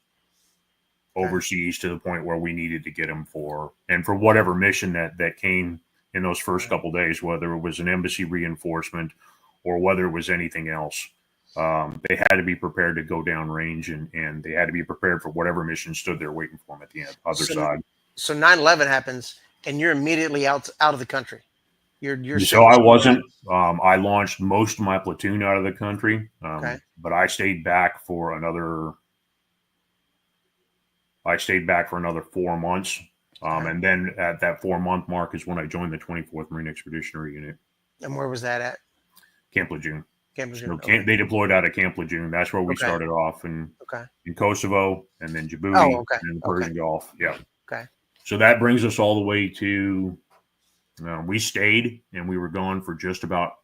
overseas to the point where we needed to get them for whatever mission that came in those first couple days, whether it was an embassy reinforcement or whether it was anything else. They had to be prepared to go down range, and they had to be prepared for whatever mission stood there waiting for them at the other side. So 9/11 happens, and you're immediately out of the country. You're So I wasn't. I launched most of my platoon out of the country, Okay. but I stayed back for another. I stayed back for another 4 months, and then at that 4-month mark is when I joined the 24th Marine Expeditionary Unit, And where was that at? Camp Lejeune. Camp Lejeune. So Okay. they deployed out of Camp Lejeune. That's where we Okay. started off in Okay. Kosovo, and then Djibouti, Oh, okay. and the Persian Gulf. Yeah. Okay. So that brings us all the way to. We stayed, and we were gone for just about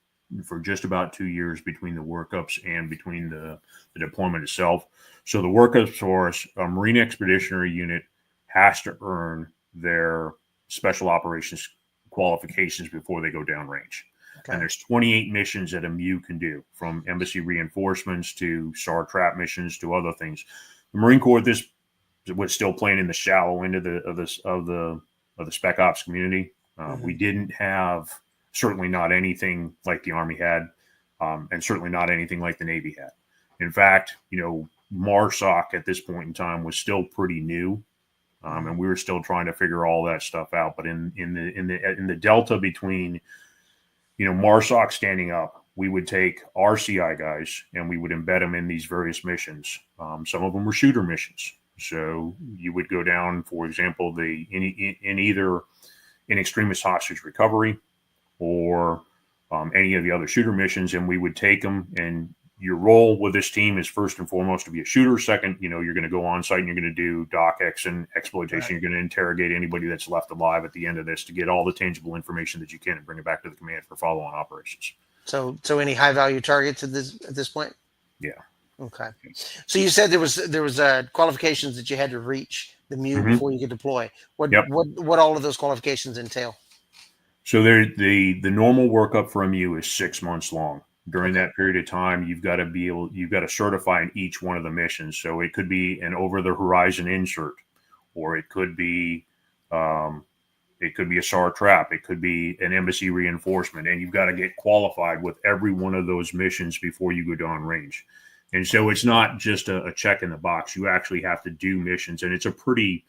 2 years between the workups and between the deployment itself. So the workups for us, a Marine Expeditionary Unit has to earn their special operations qualifications before they go downrange. Okay. And there's 28 missions that a MU can do, from embassy reinforcements to SAR trap missions to other things. The Marine Corps this was still playing in the shallow end of the spec ops community. We didn't have, certainly not anything like the Army had, and certainly not anything like the Navy had. In fact, MARSOC at this point in time was still pretty new, and we were still trying to figure all that stuff out. But in the delta between, MARSOC standing up, we would take our CI guys and we would embed them in these various missions. Some of them were shooter missions, so you would go down, for example, in either in extremist hostage recovery or any of the other shooter missions, and we would take them. And your role with this team is first and foremost to be a shooter. Second, you're going to go on site and you're going to do DocX and exploitation. Right. You're going to interrogate anybody that's left alive at the end of this to get all the tangible information that you can and bring it back to the command for follow-on operations. So any high value targets at this point? Yeah. Okay. So you said there was qualifications that you had to reach the MU Hmm. before you could deploy. What Yep. what all of those qualifications entail? So there, the normal workup for MU is 6 months long. During Okay. that period of time, you've got to certify in each one of the missions. So it could be an over the horizon insert, or um, it could be a SAR trap, it could be an embassy reinforcement, and you've got to get qualified with every one of those missions before you go down range. And so it's not just a check in the box. You actually have to do missions, and it's a pretty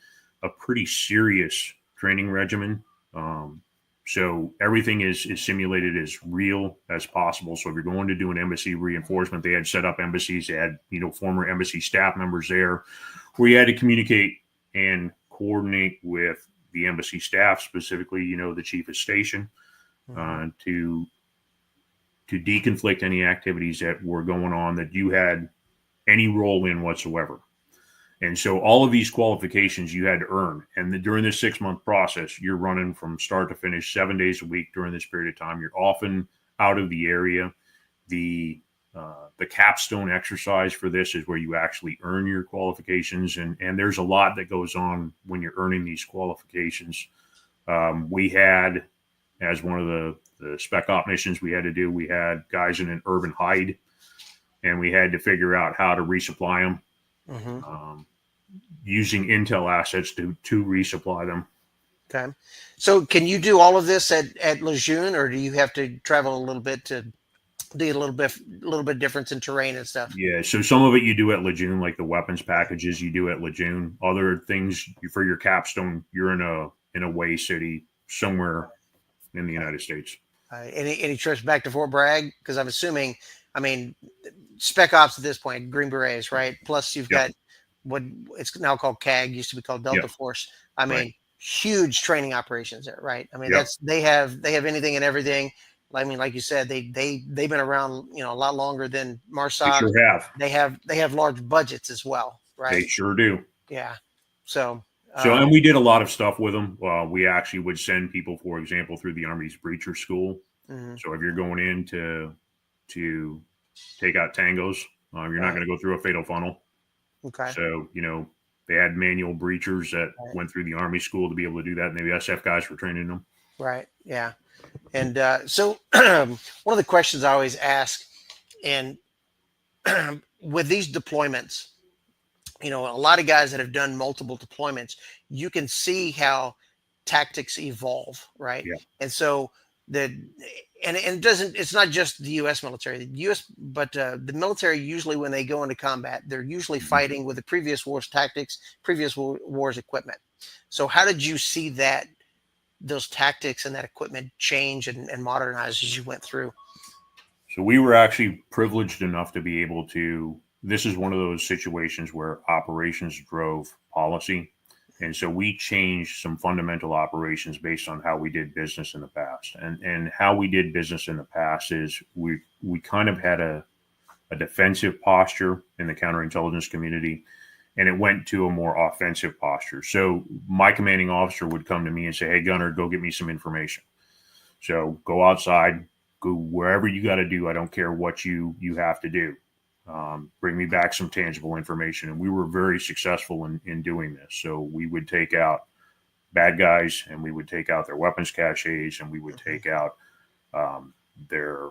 serious training regimen. Um, so everything is simulated as real as possible. So if you're going to do an embassy reinforcement, they had set up embassies. They had former embassy staff members there, where you had to communicate and coordinate with the embassy staff, specifically the chief of station, Mhm. to deconflict any activities that were going on that you had any role in whatsoever. And so all of these qualifications you had to earn. And during this 6 month process, you're running from start to finish 7 days a week during this period of time. You're often out of the area. The capstone exercise for this is where you actually earn your qualifications. And there's a lot that goes on when you're earning these qualifications. We had, as one of the spec op missions we had to do, we had guys in an urban hide, and we had to figure out how to resupply them. Mhm. Um, Using intel assets to resupply them. Okay. So can you do all of this at Lejeune, or do you have to travel a little bit to do a little bit difference in terrain and stuff? Yeah, so some of it you do at Lejeune, like the weapons packages you do at Lejeune. Other things for your capstone, you're in a way city somewhere in the Okay. United States. Any trips back to Fort Bragg? Because I'm assuming, I mean, spec ops at this point, Green Berets, right? Plus you've Yep. got what it's now called CAG, used to be called Yep. Delta Force. I Right. mean, huge training operations there, right? I mean, Yep. that's they have anything and everything. I mean, like you said, they've been around, a lot longer than They MARSOC. sure have. They have large budgets as well, They right? sure do. Yeah. So, So, um, and we did a lot of stuff with them. We actually would send people, for example, through the Army's breacher school. mhm, So if you're going in to take out tangos, you're not right. going to go through a fatal funnel. Okay. So, they had manual breachers that Right. went through the Army school to be able to do that. And the SF guys were training them. Right. Yeah. And so, one of the questions I always ask, and with these deployments, a lot of guys that have done multiple deployments, you can see how tactics evolve, right? Yeah. And so the and it's not just the U.S. military, but the military usually when they go into combat, they're usually Mhm. fighting with the previous war's tactics, previous war's equipment. So how did you see that those tactics and that equipment change and modernize as you went through? So we were actually privileged enough to be able to. This is one of those situations where operations drove policy. And so we changed some fundamental operations based on how we did business in the past. And how we did business in the past is we kind of had a defensive posture in the counterintelligence community, and it went to a more offensive posture. So my commanding officer would come to me and say, "Hey, Gunner, go get me some information." So go outside, go wherever you got to do. I don't care what you have to do. Bring me back some tangible information. And we were very successful in doing this. So we would take out bad guys, and we would take out their weapons caches, and we would Mhm. take out um, their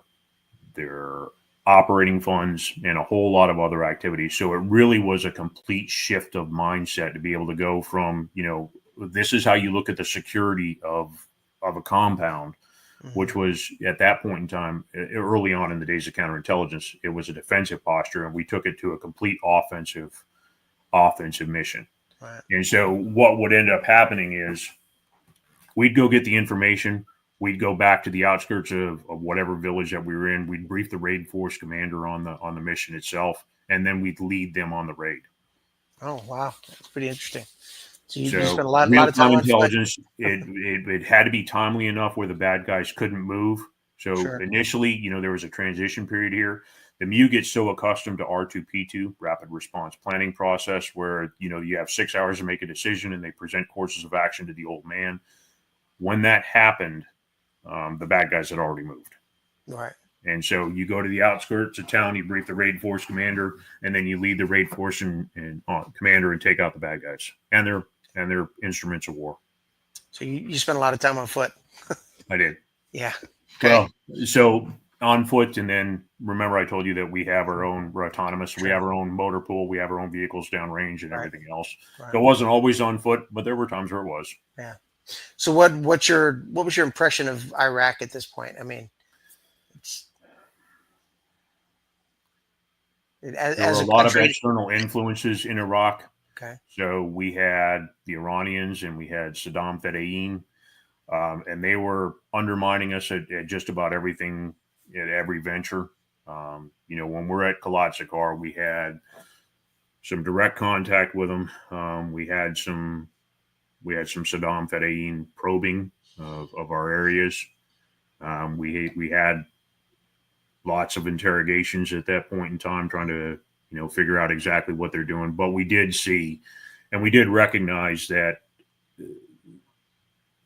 their operating funds and a whole lot of other activities. So it really was a complete shift of mindset to be able to go from, this is how you look at the security of a compound, which Mhm. was at that point in time, early on in the days of counterintelligence, it was a defensive posture, and we took it to a complete offensive mission. Right. And so what would end up happening is we'd go get the information. We'd go back to the outskirts of whatever village that we were in. We'd brief the raid force commander on the mission itself, and then we'd lead them on the raid. Oh wow, that's pretty interesting. So you So spent a lot real of time time on foot. intelligence, it had to be timely enough where the bad guys couldn't move. So Sure. initially, there was a transition period here. The MU gets so accustomed to R2P2, rapid response planning process, where you have 6 hours to make a decision, and they present courses of action to the old man. When that happened, the bad guys had already moved. Right. And so you go to the outskirts of town, you brief the raid force commander, and then you lead the raid force and commander and take out the bad guys and their instruments of war. So you spent a lot of time on foot. I did. Yeah. Okay. Well, so on foot, and then remember I told you that we have our own, we're autonomous. We have our own motor pool. We have our own vehicles downrange and everything else. Right. So it wasn't always on foot, but there were times where it was. Yeah. So what was your impression of Iraq at this point? I mean, There were a lot of external influences in Iraq. Okay. So we had the Iranians and we had Saddam Fedayeen, and they were undermining us at just about everything, at every venture. When we're at Kalatsakar, we had some direct contact with them. We had some Saddam Fedayeen probing of our areas. We had lots of interrogations at that point in time, trying to figure out exactly what they're doing. But we did see, and we did recognize that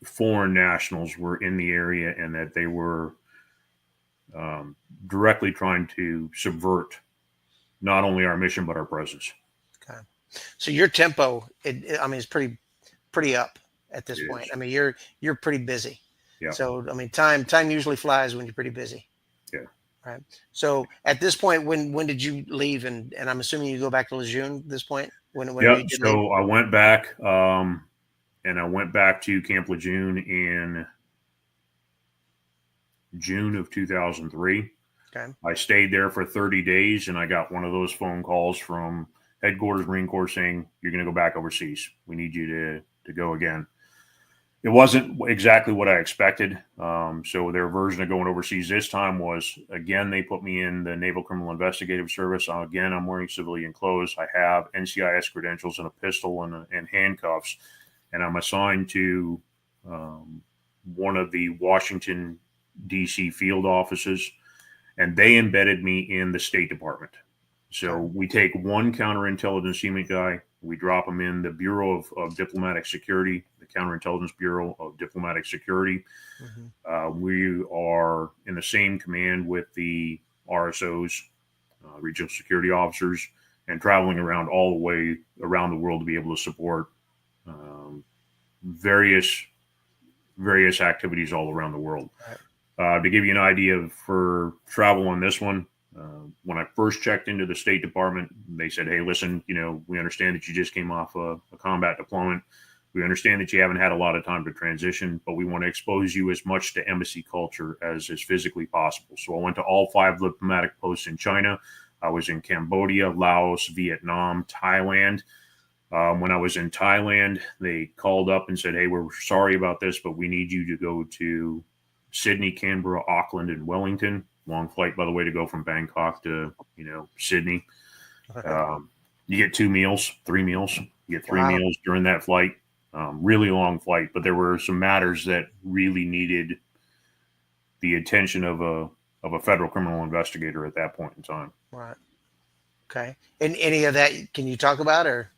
foreign nationals were in the area and that they were directly trying to subvert not only our mission but our presence. Okay. So your tempo, is pretty up at this point. I mean, you're pretty busy. Yeah. So I mean, time usually flies when you're pretty busy. Yeah. Right. So at this point, when did you leave? And I'm assuming you go back to Lejeune at this point. When Yeah. you did So leave? I went back, and I went back to Camp Lejeune in June of 2003. Okay. I stayed there for 30 days, and I got one of those phone calls from headquarters Marine Corps saying, "You're going to go back overseas. We need you to go again." It wasn't exactly what I expected. So their version of going overseas this time was, again, they put me in the Naval Criminal Investigative Service. Again, I'm wearing civilian clothes. I have NCIS credentials and a pistol and handcuffs. And I'm assigned to one of the Washington, D.C. field offices. And they embedded me in the State Department. So we take one counterintelligence unit guy, we drop him in the Bureau of Diplomatic Security, the Counterintelligence Bureau of Diplomatic Security. Mm-hmm. We are in the same command with the RSOs, regional security officers, and traveling around all the way around the world to be able to support various activities all around the world. Right. To give you an idea for travel on this one, when I first checked into the State Department, they said, "Hey, listen, we understand that you just came off a combat deployment. We understand that you haven't had a lot of time to transition, but we want to expose you as much to embassy culture as is physically possible." So I went to all 5 diplomatic posts in China. I was in Cambodia, Laos, Vietnam, Thailand. When I was in Thailand, they called up and said, "Hey, we're sorry about this, but we need you to go to Sydney, Canberra, Auckland, and Wellington." Long flight, by the way, to go from Bangkok to, Sydney. You get 2 meals, 3 meals. You get 3 Wow. meals during that flight. Really long flight, but there were some matters that really needed the attention of a federal criminal investigator at that point in time. Right. Okay. And any of that can you talk about, or?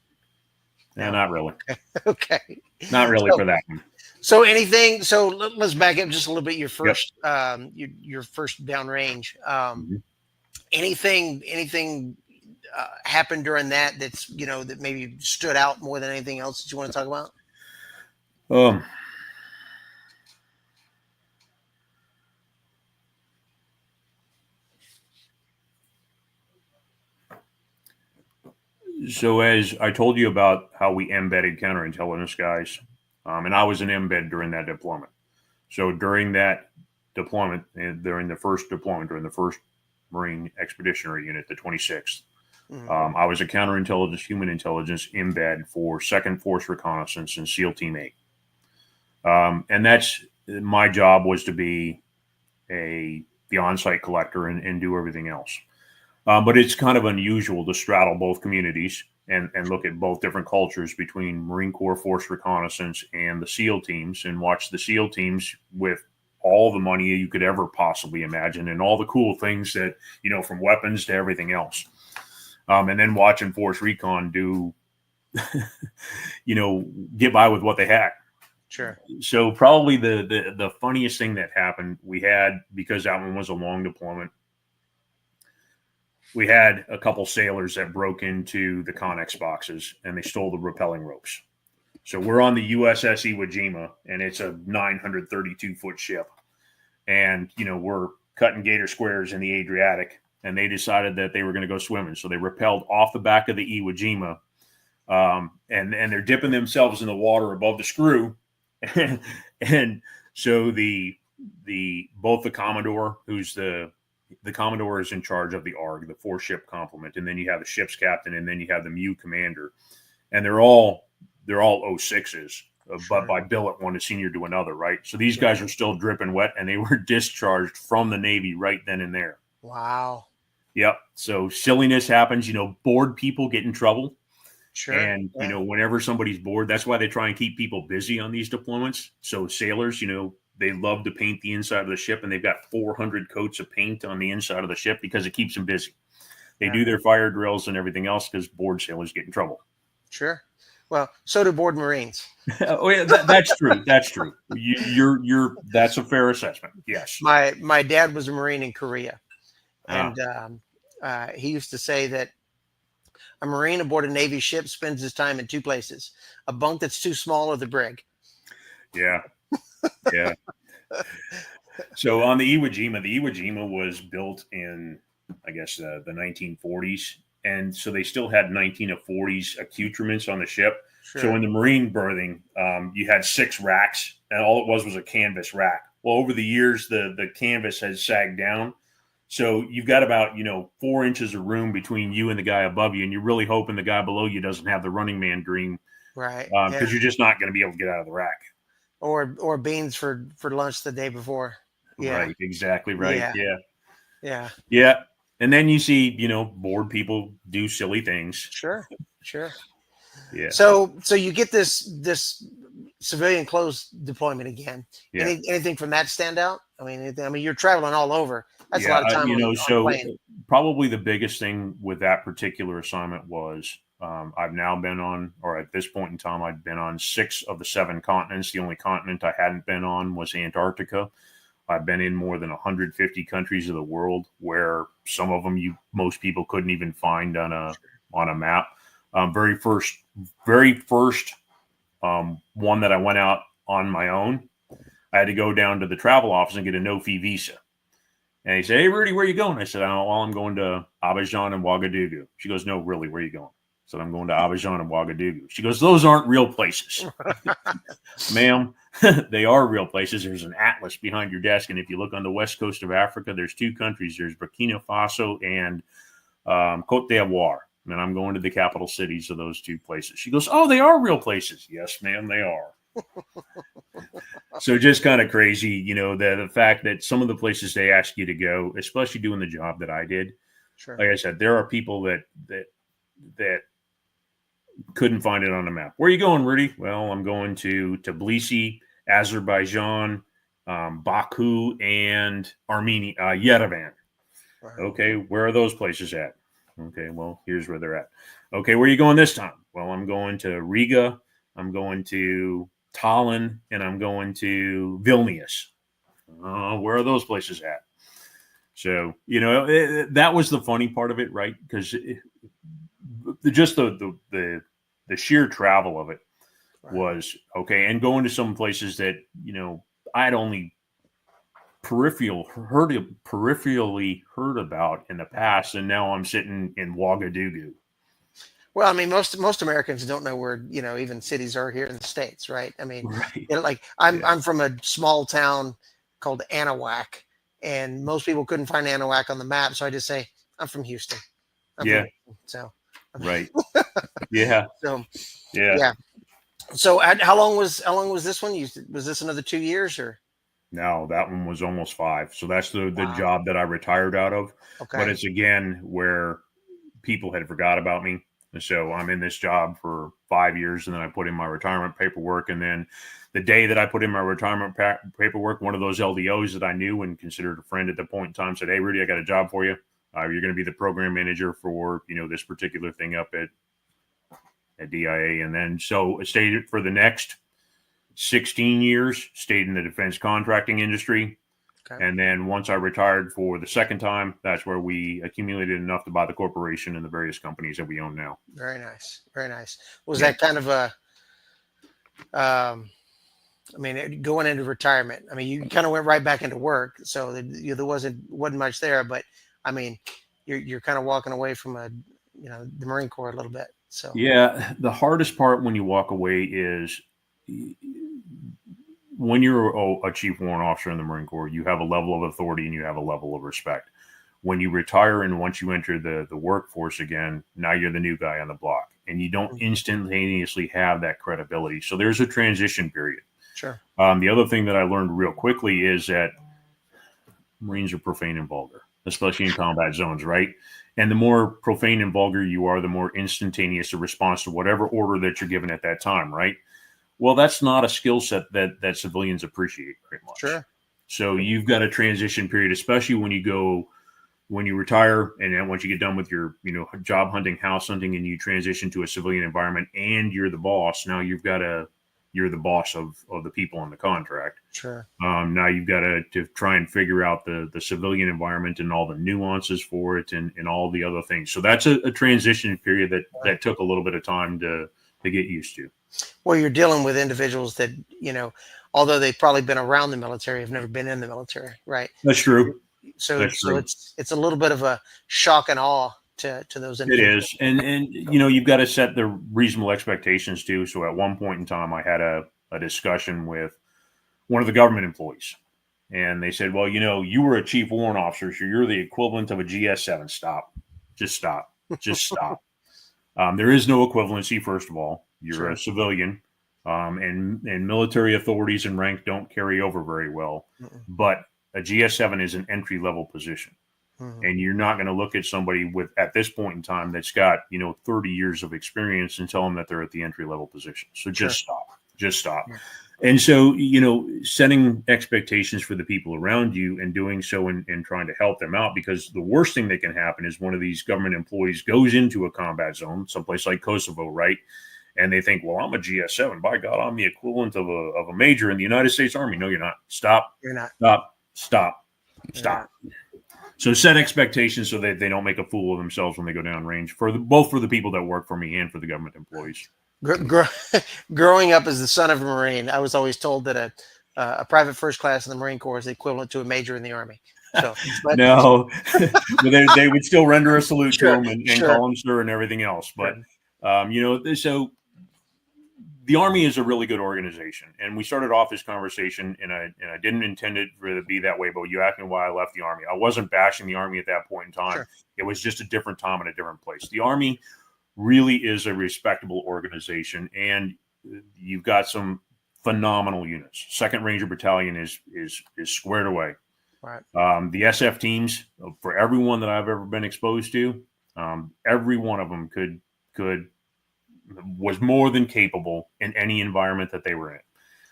Yeah, not really. Okay. Not really So- for that one. So anything? So let's back up just a little bit. Your first, your first downrange. Mhm. Anything happened during that that's that maybe stood out more than anything else that you want to talk about? So as I told you about how we embedded counterintelligence guys, and I was an embed during that deployment. So during that deployment, during the first Marine Expeditionary Unit, the 26th, Mhm. I was a counterintelligence, human intelligence embed for 2nd Force Reconnaissance and SEAL Team 8. And that's my job, was to be the on-site collector and do everything else. But it's kind of unusual to straddle both communities and look at both different cultures between Marine Corps Force Reconnaissance and the SEAL teams, and watch the SEAL teams with all the money you could ever possibly imagine and all the cool things that, from weapons to everything else. And then watching Force Recon do, get by with what they had. Sure. So probably the funniest thing that happened, we had, because that one was a long deployment, we had a couple sailors that broke into the Connex boxes and they stole the rappelling ropes. So we're on the USS Iwo Jima, and it's a 932-foot ship. And, we're cutting gator squares in the Adriatic, and they decided that they were going to go swimming. So they rappelled off the back of the Iwo Jima, and they're dipping themselves in the water above the screw. And so both the Commodore, who's the Commodore is in charge of the ARG, the 4-ship complement, and then you have the ship's captain, and then you have the MEU commander, and they're all 06s, but by billet one is senior to another, right? So these guys are still dripping wet, and they were discharged from the Navy right then and there. Wow. Yep. So silliness happens. Bored people get in trouble. Sure. And, whenever somebody's bored, that's why they try and keep people busy on these deployments. So sailors, they love to paint the inside of the ship, and they've got 400 coats of paint on the inside of the ship because it keeps them busy. They do their fire drills and everything else because bored sailors get in trouble. Sure. Well, so do bored Marines. Oh yeah, that's true. That's true. You're that's a fair assessment. Yes. My dad was a Marine in Korea, and he used to say that a Marine aboard a Navy ship spends his time in two places: a bunk that's too small or the brig. Yeah. Yeah. So on the Iwo Jima was built in, I guess, the 1940s. And so they still had 1940s accoutrements on the ship. Sure. So in the Marine berthing, you had 6 racks, and all it was a canvas rack. Well, over the years, the canvas has sagged down. So you've got about, 4 inches of room between you and the guy above you, and you're really hoping the guy below you doesn't have the running man dream. Right. Because you're just not going to be able to get out of the rack. Or beans for lunch the day before. Yeah. Right. Exactly right. Yeah. Yeah. Yeah. And then you see, bored people do silly things. Sure. Yeah. So you get this civilian clothes deployment again. Yeah. Anything from that stand out? I mean, you're traveling all over. That's a lot of time. On a plane. Probably the biggest thing with that particular assignment was I've now been on, or at this point in time, I'd been on 6 of the 7 continents. The only continent I hadn't been on was Antarctica. I've been in more than 150 countries of the world, where some of them most people couldn't even find on a map. Very first one that I went out on my own, I had to go down to the travel office and get a no-fee visa. And he said, "Hey, Rudy, where are you going?" I said, "Oh, well, I'm going to Abidjan and Ouagadougou." She goes, "No, really, where are you going?" I said, "I'm going to Abidjan and Ouagadougou." She goes, "Those aren't real places." Ma'am, they are real places. There's an atlas behind your desk, and if you look on the west coast of Africa, there's 2 countries. There's Burkina Faso and Cote d'Ivoire. And I'm going to the capital cities of those 2 places. She goes, "Oh, they are real places." "Yes, ma'am, they are." So just kind of crazy, the fact that some of the places they ask you to go, especially doing the job that I did. Sure. Like I said, there are people that couldn't find it on the map. "Where are you going, Rudy?" "Well, I'm going to Tbilisi, Azerbaijan, Baku, and Armenia, Yerevan." Right. "Okay, where are those places at?" "Okay, well, here's where they're at." "Okay, where are you going this time?" "Well, I'm going to Riga, I'm going to Tallinn, and I'm going to Vilnius." "Where are those places at?" So, that was the funny part of it, right? Because just the sheer travel of it was okay. And going to some places that, I'd only peripherally heard about in the past, and now I'm sitting in Ouagadougou. Well, I mean, most Americans don't know where, even cities are here in the States, right? I mean, Right. I'm from a small town called Anahuac, and most people couldn't find Anahuac on the map, so I just say I'm from Houston. Yeah. So. Right. Yeah. So. Yeah. Yeah. So how long was this one? Was this another 2 years or? No, that one was almost 5. So that's the Wow. job that I retired out of. Okay. But it's again where people had forgot about me. And so I'm in this job for 5 years, and then I put in my retirement paperwork. And then the day that I put in my retirement paperwork, one of those LDOs that I knew and considered a friend at the point in time said, "Hey, Rudy, I got a job for you. You're going to be the program manager for, this particular thing up at DIA." And then so I stayed for the next 16 years, stayed in the defense contracting industry. Okay. And then once I retired for the second time, that's where we accumulated enough to buy the corporation and the various companies that we own now. Very nice. Very nice. Was Yeah. that kind of a, I mean, going into retirement, I mean, you kind of went right back into work. So there wasn't much there, but I mean, you're kind of walking away from the Marine Corps a little bit. So Yeah, the hardest part when you walk away is when you're a chief warrant officer in the Marine Corps, you have a level of authority and you have a level of respect. When you retire and once you enter the workforce again, now you're the new guy on the block and you don't instantaneously have that credibility. So there's a transition period. sure. The other thing that I learned real quickly is that Marines are profane and vulgar, especially in combat zones, right? And the more profane and vulgar you are, the more instantaneous the response to whatever order that you're given at that time, right? Well, that's not a skill set that civilians appreciate very much. Sure. So you've got a transition period, especially when you retire and then once you get done with your, job hunting, house hunting, and you transition to a civilian environment and you're the boss. Now you're the boss of the people on the contract. Sure. Now you've got to try and figure out the civilian environment and all the nuances for it and all the other things. So that's a transition period that took a little bit of time to get used to. Well, you're dealing with individuals that, although they've probably been around the military, have never been in the military, right? That's true. So, That's true. it's a little bit of a shock and awe to those It individuals. is. And you've got to set the reasonable expectations too. So at one point in time, I had a discussion with one of the government employees. And they said, well, you were a chief warrant officer, so you're the equivalent of a GS-7. Stop. Just stop. Just stop. There is no equivalency, first of all. You're Sure. a civilian. And military authorities and rank don't carry over very well. Mm-mm. But a GS-7 is an entry-level position. Mhm. And you're not going to look at somebody at this point in time that's got 30 years of experience and tell them that they're at the entry level position. So just stop. Yeah. And so setting expectations for the people around you and doing so and trying to help them out, because the worst thing that can happen is one of these government employees goes into a combat zone, someplace like Kosovo, right? And they think, well, I'm a GS-7. By God, I'm the equivalent of a major in the United States Army. No, you're not. Stop. You're not. Stop. So set expectations so that they don't make a fool of themselves when they go down range both for the people that work for me and for the government employees. Growing up as the son of a Marine, I was always told that a private first class in the Marine Corps is the equivalent to a major in the Army. So, No, but they would still render a salute to them and sure. call them sir and everything else. But, so the Army is a really good organization. And we started off this conversation, and I didn't intend it to be that way, but you asked me why I left the Army. I wasn't bashing the Army at that point in time. Sure. It was just a different time and a different place. The Army really is a respectable organization, and you've got some phenomenal units. 2nd Ranger Battalion is squared away. Right. The SF teams, for everyone that I've ever been exposed to, every one of them was more than capable in any environment that they were in.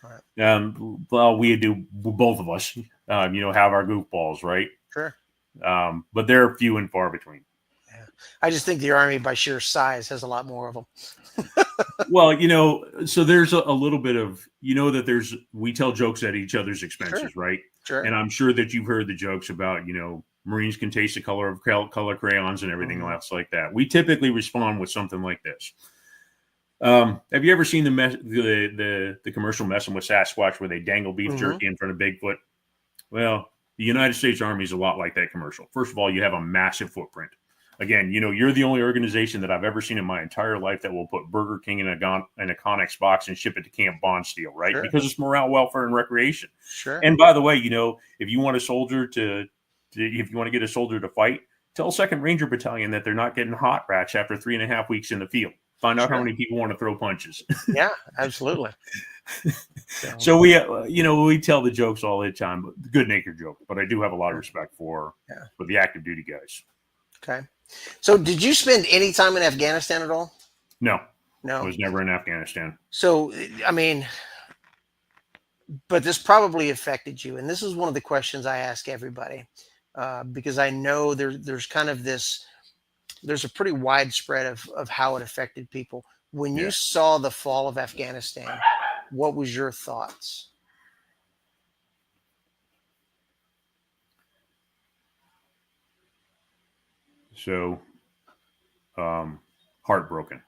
Right. Well, we do, both of us, have our goofballs, right? Sure. But they're few and far between. Yeah. I just think the Army, by sheer size, has a lot more of them. Well, so there's a little bit of, that we tell jokes at each other's expenses, right? Sure. And I'm sure that you've heard the jokes about, Marines can taste the color of color crayons and everything else like that. We typically respond with something like this. Have you ever seen the commercial Messing with Sasquatch where they dangle beef jerky in front of Bigfoot? Well, the United States Army is a lot like that commercial. First of all, you have a massive footprint. Again, you're the only organization that I've ever seen in my entire life that will put Burger King in a Connex box and ship it to Camp Bondsteel, right? Sure. Because it's morale, welfare, and recreation. Sure. And by the way, if you want a soldier if you want to get a soldier to fight, tell 2nd Ranger Battalion that they're not getting hot rats after 3.5 weeks in the field. Find out how many people want to throw punches. Yeah, absolutely. So we tell the jokes all the time, but good natured joke. But I do have a lot of respect for the active duty guys. Okay. So did you spend any time in Afghanistan at all? No, No. I was never in Afghanistan. So, I mean, but this probably affected you. And this is one of the questions I ask everybody, because I know there's kind of there's a pretty widespread of how it affected people. When you saw the fall of Afghanistan, what was your thoughts? So, heartbroken.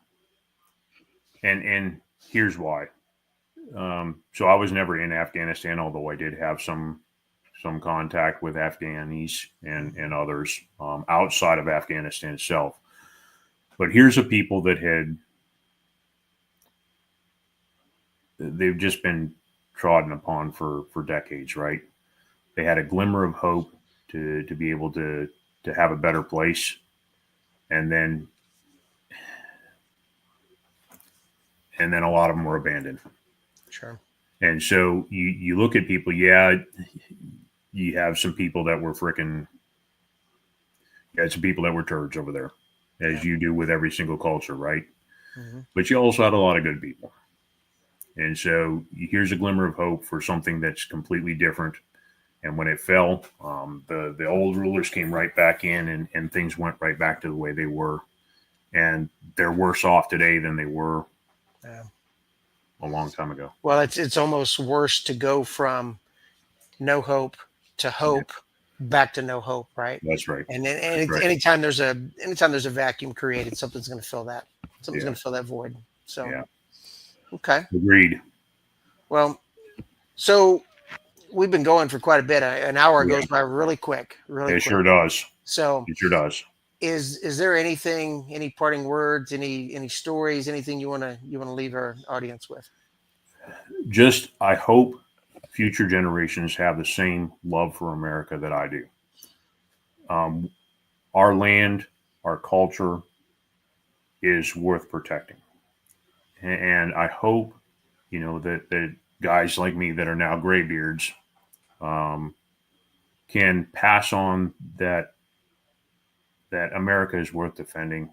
And here's why. So I was never in Afghanistan, although I did have some contact with Afghanis and others outside of Afghanistan itself. But here's a people that they've just been trodden upon for decades, right? They had a glimmer of hope to be able to have a better place, and then a lot of them were abandoned. Sure. And so you look at people, yeah, you have some people that were freaking, you had some people that were turds over there, as you do with every single culture, right? Mm-hmm. But you also had a lot of good people. And so here's a glimmer of hope for something that's completely different. And when it fell, the old rulers came right back in, and things went right back to the way they were. And they're worse off today than they were a long time ago. Well, it's almost worse to go from no hope to hope back to no hope, right? That's right. And then That's right. anytime there's a vacuum created, something's going to fill that. Something's Yeah. going to fill that void. So, Yeah. okay. Agreed. Well, so we've been going for quite a bit. An hour Yeah. goes by really quick, really It quick. sure does. So, It sure does. is there anything, any parting words, any stories, anything you want to leave our audience with? Just, I hope future generations have the same love for America that I do. Our land, our culture is worth protecting. And I hope, that guys like me that are now graybeards can pass on that America is worth defending,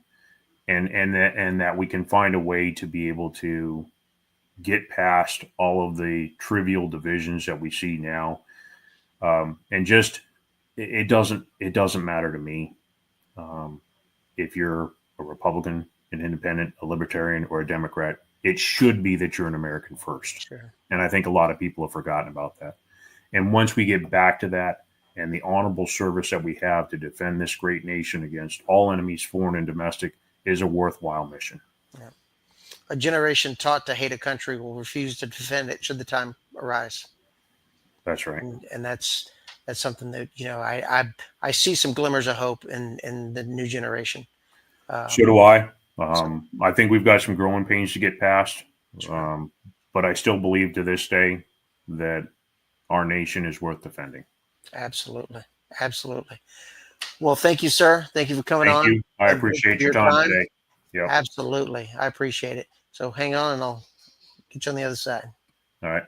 and that we can find a way to be able to get past all of the trivial divisions that we see now. And just, it doesn't matter to me if you're a Republican, an independent, a libertarian, or a Democrat. It should be that you're an American first. Sure. And I think a lot of people have forgotten about that. And once we get back to that, and the honorable service that we have to defend this great nation against all enemies, foreign and domestic, is a worthwhile mission. Yeah. A generation taught to hate a country will refuse to defend it should the time arise. That's right. And that's something that I see some glimmers of hope in the new generation. So do I. I think we've got some growing pains to get past, but I still believe to this day that our nation is worth defending. Absolutely. Well, thank you, sir. Thank you for coming Thank on. you. I And appreciate for your time today. Yeah. Absolutely. I appreciate it. So hang on and I'll get you on the other side. All right.